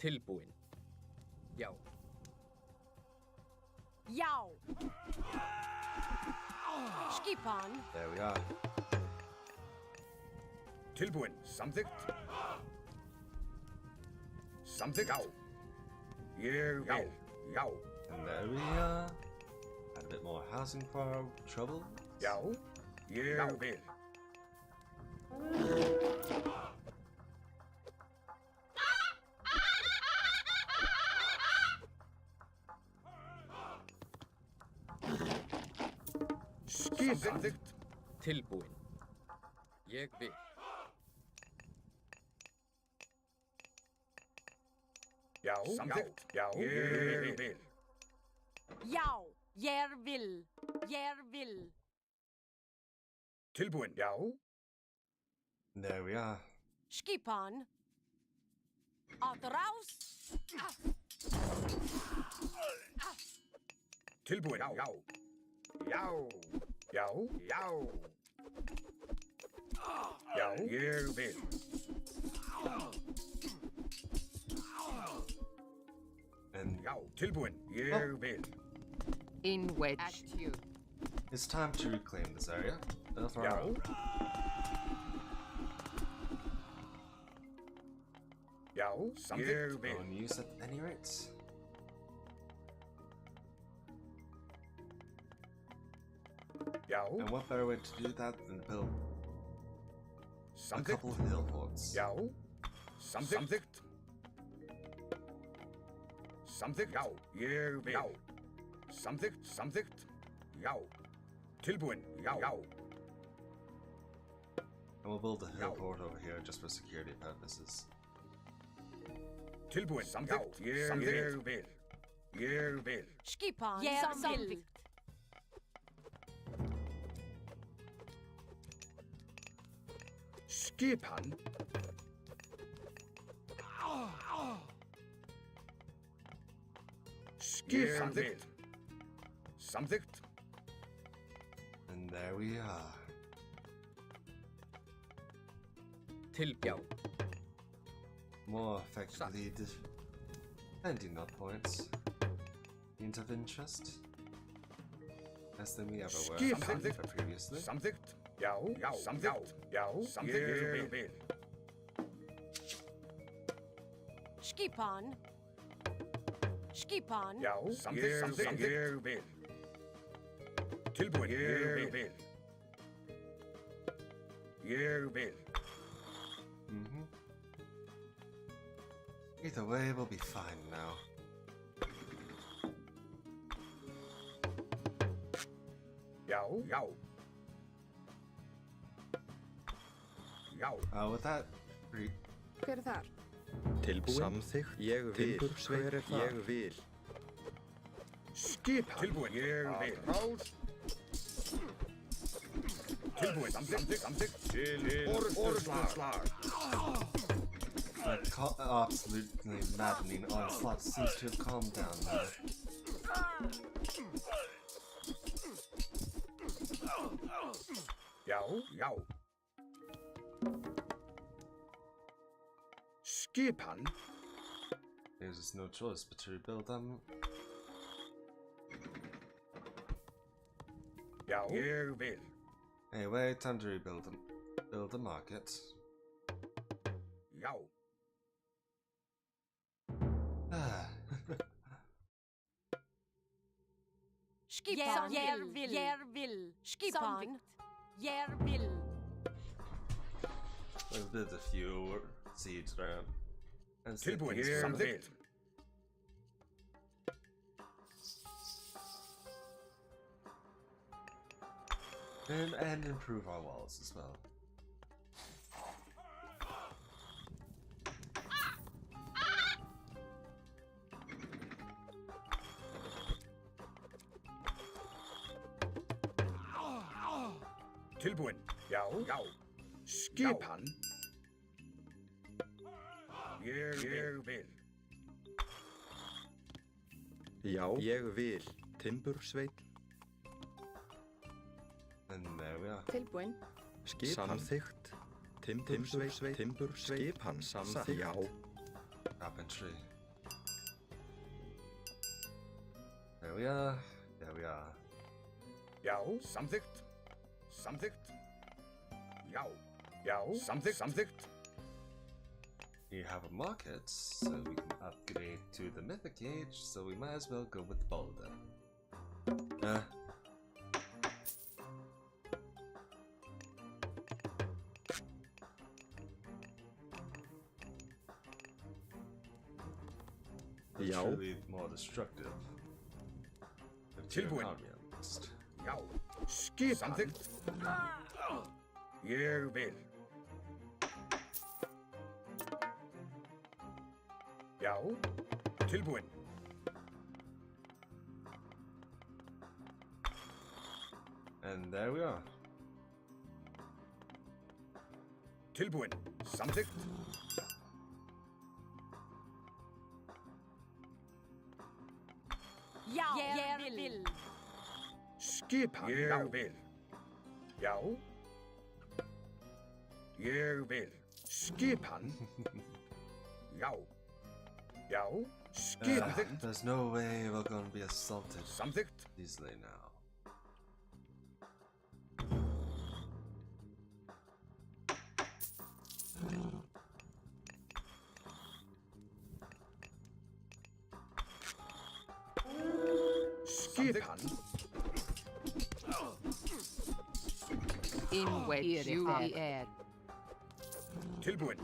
Tilbúin. Já. Já. Skipan. There we are. Tilbúin. Samþykkt. Samþykkt. Já. Ég vil. Já. And there we are. Add a bit more housing for our trouble. Já. Ég vil. Samþykkt. Tilbúin. Ég vil. Já. Samþykkt. Já. Ég vil. Já. Ég vil. Ég vil. Tilbúin. Já. There we are. Skipan. Atraus. Tilbúin. Já. Já. Já. Já. Já. Já. Ég vil. And Já. Tilbúin. Ég vil. In wedge. At you. it's time to reclaim this area. For Já. our own. Já. Samþykkt. Ég vil. Own use at any rate. Já. And what better way to do that than build a Samþykkt. couple of hill forts? Já. Samþykkt. Samþykkt. Já. Ég vil. Já. Samþykkt. Samþykkt. Já. Tilbúin. Já. Já. And we'll build a hill fort over here just for security purposes. Tilbúin. Samþykkt. Ég vil. Ég vil. Skipan. Ég vil. Skipan. Skipan. Samþykkt. Samþykkt. And there we are. Já. More effectively defending our points. Means of interest. Less than we ever were previously. Samþykkt. Já. Já. Samþykkt. Já. Samþykkt. Ég vil. Skipan. Skipan. Já. Samþykkt. Ég vil. Tilbúin. Ég vil. Ég vil. Either way, we'll be fine now. Já. Já. Já. With that, Hver þar? Tilbúin. Samþykkt. Ég vil. Hver þar? Ég vil. Skipan. Tilbúin. Ég vil. Rás. Tilbúin. Samþykkt. Samþykkt. Orðslag. that absolutely maddening onslaught seems to have calmed down now. Já, já. Skipan. There's just no choice but to rebuild them. Já, ég vil. Anyway, time to rebuild them. Build the market. Já. Skipan. Jag vill. Skipan. Jag vill. We've built a few seeds around. And Tilbúin. Jag vill. And improve our walls as well. Tilbúin. Já, já. Skipan. Ég vil. Já, ég vil. Timbursveit. And there we are. Tilbúin. Skipan. Samþykkt. Timbursveit. Timbursveit. Skipan. Samþykkt. Já. Carpentry. There we are. There we are. Já, samþykkt. Samþykkt. Já, já, samþykkt, samþykkt. We have a market, so we can upgrade to the mythic age, so we might as well go with Boulder. Truly more destructive. Tilbúin. Já, skip samþykkt. Ég vil. Já, tilbúin. And there we are. Tilbúin. Samþykkt. Já, ég vil. Skipan. Ég vil. Já. Ég vil. Skipan. Já. Já. Skipan. There's no way we're gonna be assaulted Samþykkt. easily now. Skipan. In wedge you add. Tilbúin.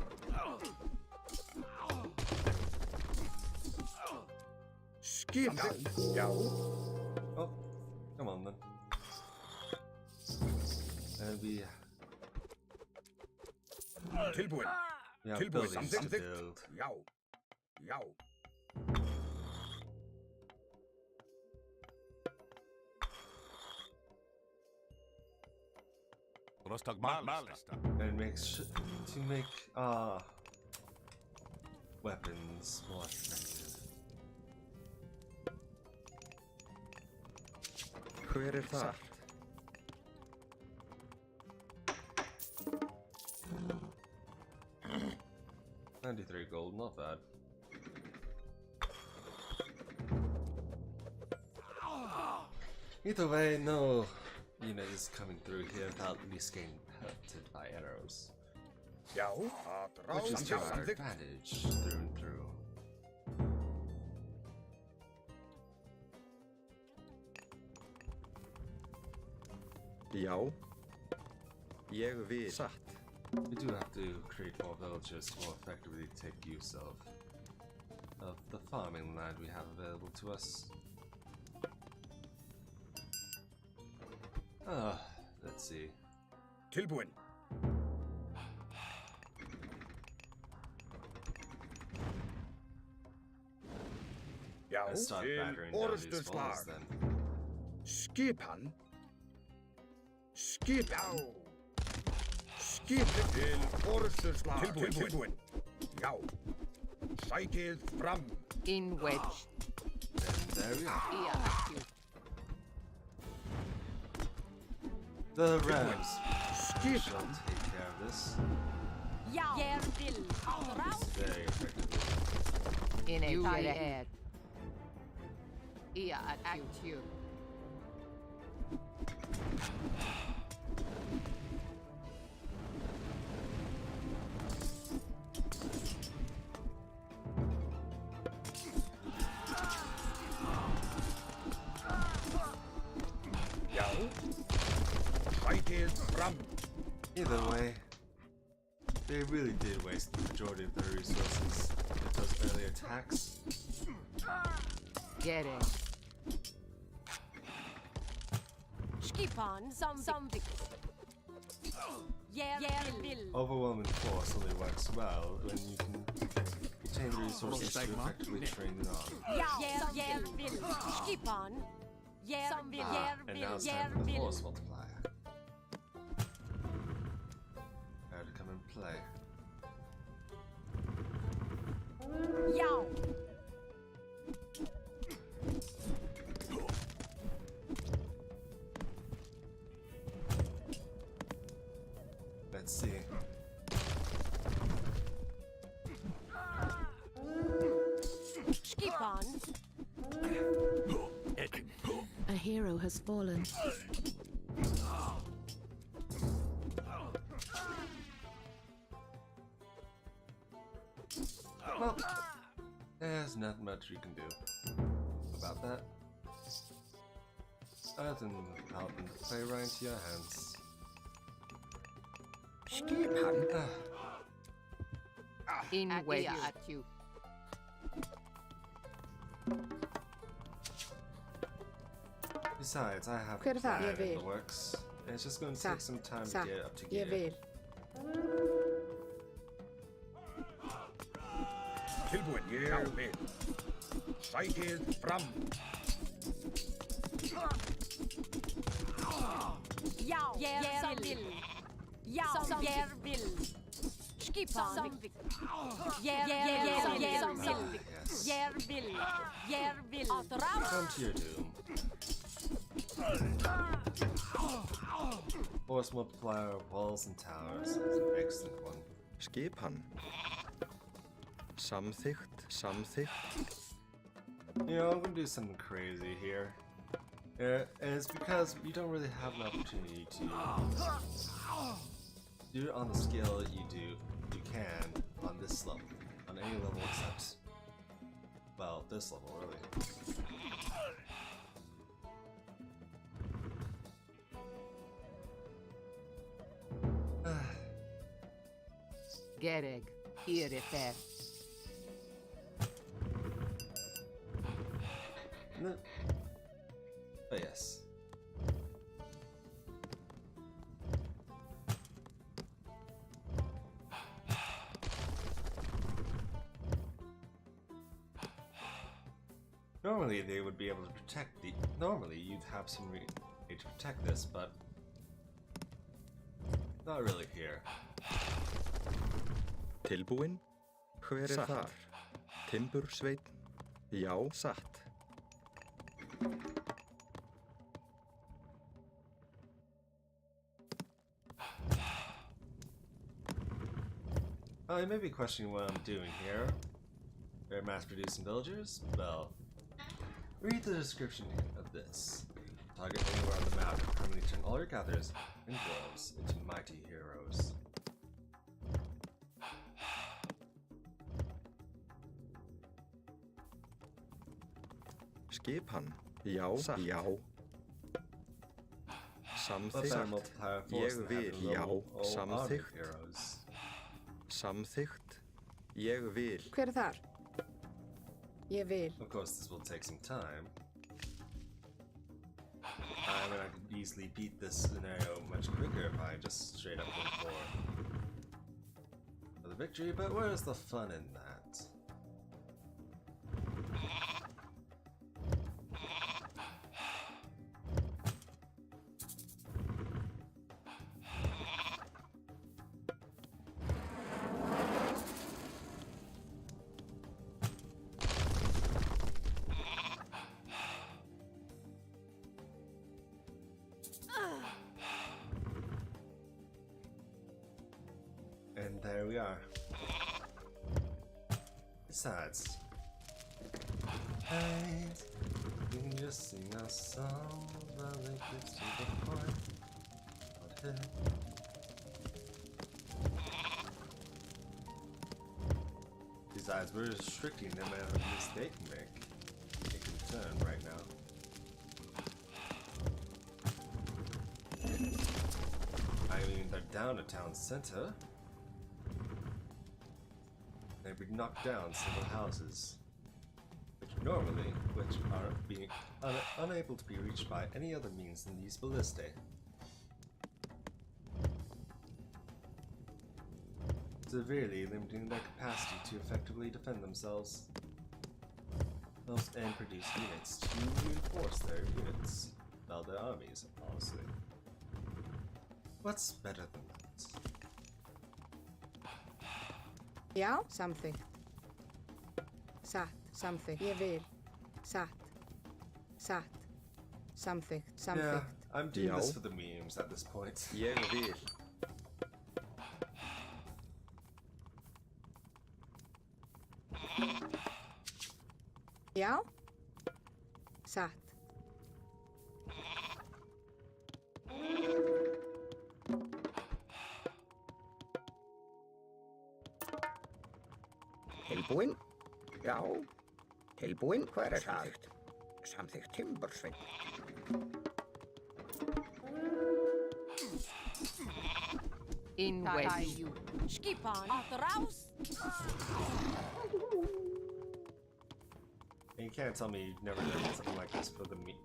Skipan. Já. Oh, come on then. And we Tilbúin. have Tilbúin. buildings to Samþykkt. build. Já. Já. And to make weapons more effective. Hver það? 93 gold, not bad. Either way, no unit is coming through here without at least getting pelted by arrows. Já. Which is to our Samþykkt. advantage through and through. Já. Ég vil. Satt. We do have to create more villages to more effectively take use of the farming land we have available to us. Let's see. Tilbúin. Já. Let's start battering down these walls then. Skipan. Skipan. Skipið til orðsturslag. Tilbúin. Já. Sækið fram. In wedge. And there we are. Yeah. The Rams Skipan. shall take care of this. Já, ég vil. Very effectively. In a add. Yeah, act you. Já. Sækið fram. Either way, they really did waste the majority of their resources with those early attacks. Get in. Skipan, samþykkt. Ég vil. Overwhelming force only works well when you can retain the resources to effectively train it on. Já, ég vil. Skipan. Ég vil. And now it's time for the force multiplier. Prepare to come and play. Já. Let's see. hero has fallen. Well, there's not much we can do about that. Other than help them play right into your hands. In wedge at you. Besides, I have a Hver plan það? in the works. And it's just going to take some time to get up to gear. Ég vil. Tilbúin, ég vil. Sækið fram. Já, ég vil. Já, ég vil. Skipan. Ég vil. Jeg vil. Come to your doom. Force multiplier of walls and towers is an excellent one. Skipan. Samþykkt, samþykkt. You know, I'm gonna do something crazy here. And it's because you don't really have an opportunity to do it on the scale that you can on this level. On any level except, well, this level, really. Gereg. Here it is. No. Oh, yes. Normally they would be able to protect the... Normally you'd have some way to protect this, but... Not really here. Tilbúin? Hver þar? Timbursveinn? Já, satt. You may be questioning what I'm doing here. They're mass-producing villagers? Well, read the description of this. Target anywhere on the map and permanently turn all your gatherers and dwarves into mighty heroes. Skipan. Já, satt. Já. Samþykkt. Ég vil. Já, samþykkt. Samþykkt. Ég vil. Hver þar? Ég vil. Of course, this will take some time. I mean, I could easily beat this scenario much quicker if I just straight up went for the victory, but where's the fun in that? And there we are. Besides, hey, we can just sing a song while it gets to the point. But hey. Besides, we're restricting them out of the mistakes they can make. They can turn right now. I mean, they're down a town center. They would knock down several houses, which are being unable to be reached by any other means than these ballistae. Severely limiting their capacity to effectively defend themselves. And produce units to reinforce their units. Well, their armies, honestly. What's better than that? Já, samþykkt. Satt, samþykkt. Ég vil. Satt. Satt. Samþykkt, samþykkt. Yeah, I'm doing this for the memes at this point. Ég vil. Já. Satt. Tilbúin? Já. Tilbúin, hver samþykkt? Samþykkt timbursveinn. In way you. Skipan, raus! And you can't tell me you've never done something like this for the meat.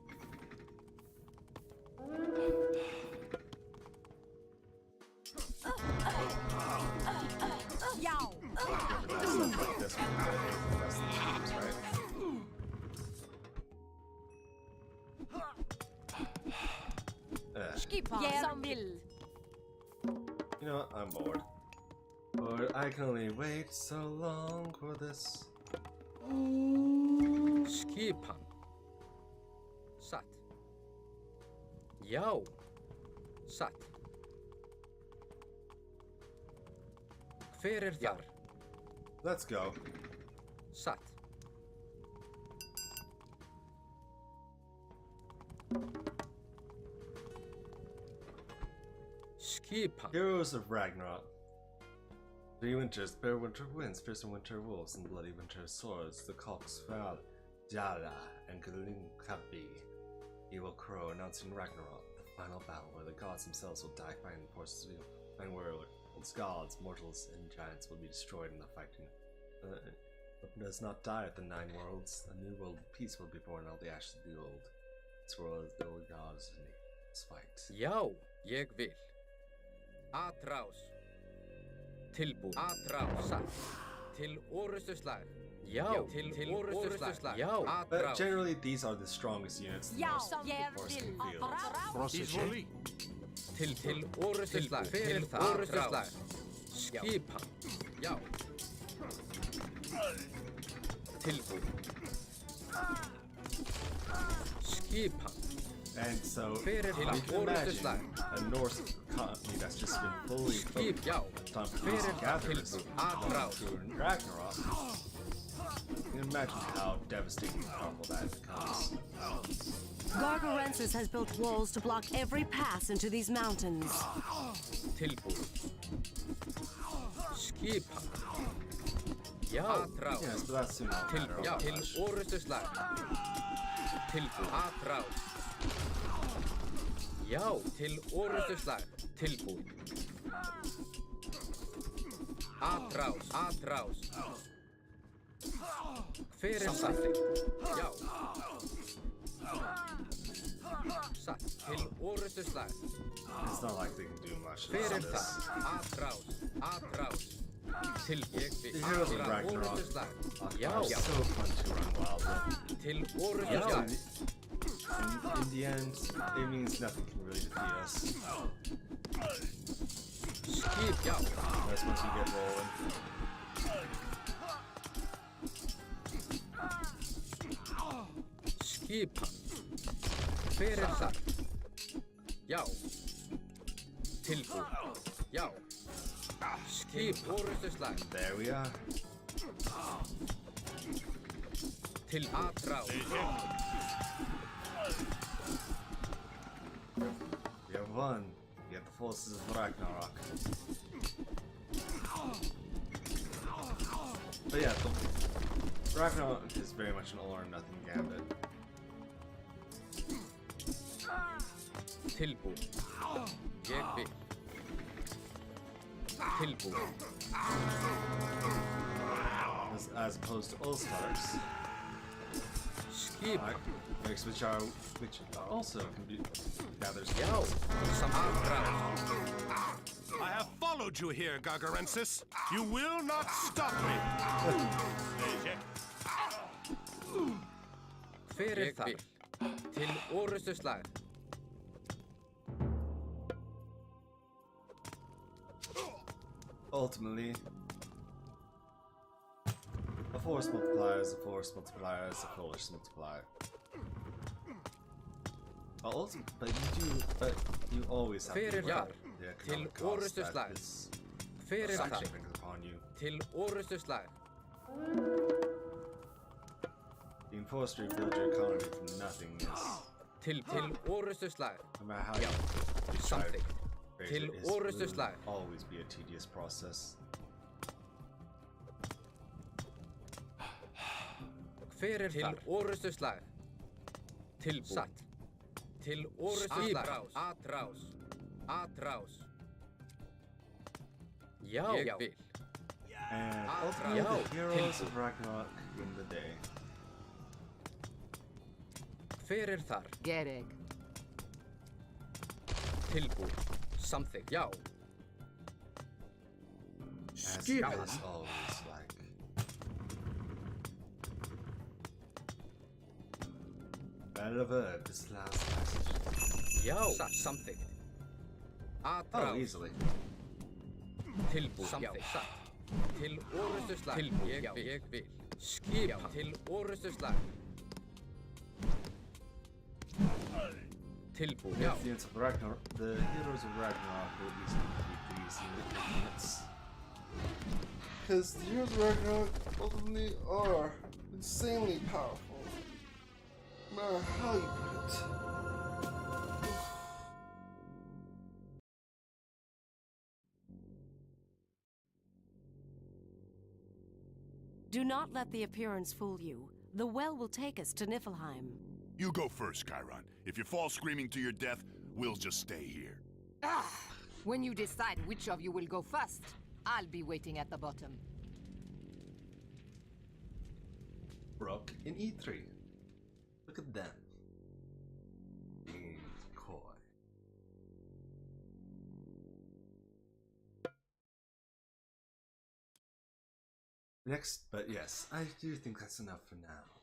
Yow! Never done stuff like this for the rest of the games, right? Skipan, You know what? I'm bored. But I can only wait so long for this. Skipan. Satt. Já. Satt. Hver þar? Let's go. Satt. Skipan. Heroes of Ragnarok. 3 winters, bare winter winds, fierce winter wolves, and bloody winter swords. The cocks fell, Jala, and Glimkabi. He will crow, announcing Ragnarok, the final battle where the gods themselves will die fighting forces and worlds, gods, mortals, and giants will be destroyed in the fighting. But does not die at the 9 worlds. A new world of peace will be born out of the ashes of the old. This world is the old gods in this fight. Já, ég vil. Atrás. Tilbúin. Atrás. Satt. Til orustuslag. Já. Til orustuslag. Já. But Atrás. generally, these are the strongest units in most of the forcing field. Til orustuslag. Til orustuslag. Skipan. Já. Tilbúin. Skipan. And so, Fyrir you can imagine a Norse company that's just been fully focused on producing gatherers during Ragnarok. You can imagine how devastating and powerful that becomes. Gargarensis has built walls to block every pass into these mountains. Tilbúin. Skipan. Já. Atrás. Yes, but that's soon a matter of Já. how Til much. orustuslag. Tilbúin. Atrás. Já. Til orustuslag. Tilbúin. Atrás. Atrás. Hver samþykkt? Já. Satt. Til orustuslag. It's not like they can do much Hver about það? this. Atrás. Atrás. Til ég vil. The heroes of Ragnarok Orustuslag. Já. are so fun to run wild with. Til orustuslag. In the end, it means nothing can really defeat us. Skip. Já. That's once you get rolling. Skipan. Hver það? Já. Tilbúin. Já. Skip. Orustuslag. There we are. Til atrás. You have won. You have the forces of Ragnarok. But yeah, Ragnarok is very much an all or nothing gambit. Tilbúin. Ég vil. Tilbúin. As opposed to All Stars, Skip. which also can be gathered. Já. Atrás. I have followed you here, Gargarensis. You will not stop me. Hver það? Til orustuslag. Ultimately, a force multiplier is a force multiplier is a force multiplier. But you always have to Hver weigh þar? the Til economic cost orustuslag. that this Hver það? sanction brings upon you. Til orustuslag. Being forced to rebuild your economy from nothingness, Til orustuslag. no matter how Já. you try to Samþykkt. raise Til it, will orustuslag. always be a tedious process. Hver þar? Til orustu slag. Tilbúin. Satt. Til orustu slag. Atrás. Atrás. Já, ég vil. And ultimately the heroes of Ragnarok win the day. Hver þar? Gereg. Tilbúin. Samþykkt. Já. As it is always like. Battle verb is the last passage. Já. Samþykkt. Atrás. Oh, easily. Tilbúin. Samþykkt. Satt. Til orustu slag. Tilbúin. Ég vil. Skipa. Til orustu slag. Tilbúin. Já. The heroes of Ragnarok will easily defeat these units. Because the heroes of Ragnarok ultimately are insanely powerful. No matter how you put it. Do not let the appearance fool you. The well will take us to Niflheim. You go first, Chiron. If you fall screaming to your death, we'll just stay here. Ah! When you decide which of you will go first, I'll be waiting at the bottom. Rook in E3. Look at them. Being coy. Next, but yes, I do think that's enough for now.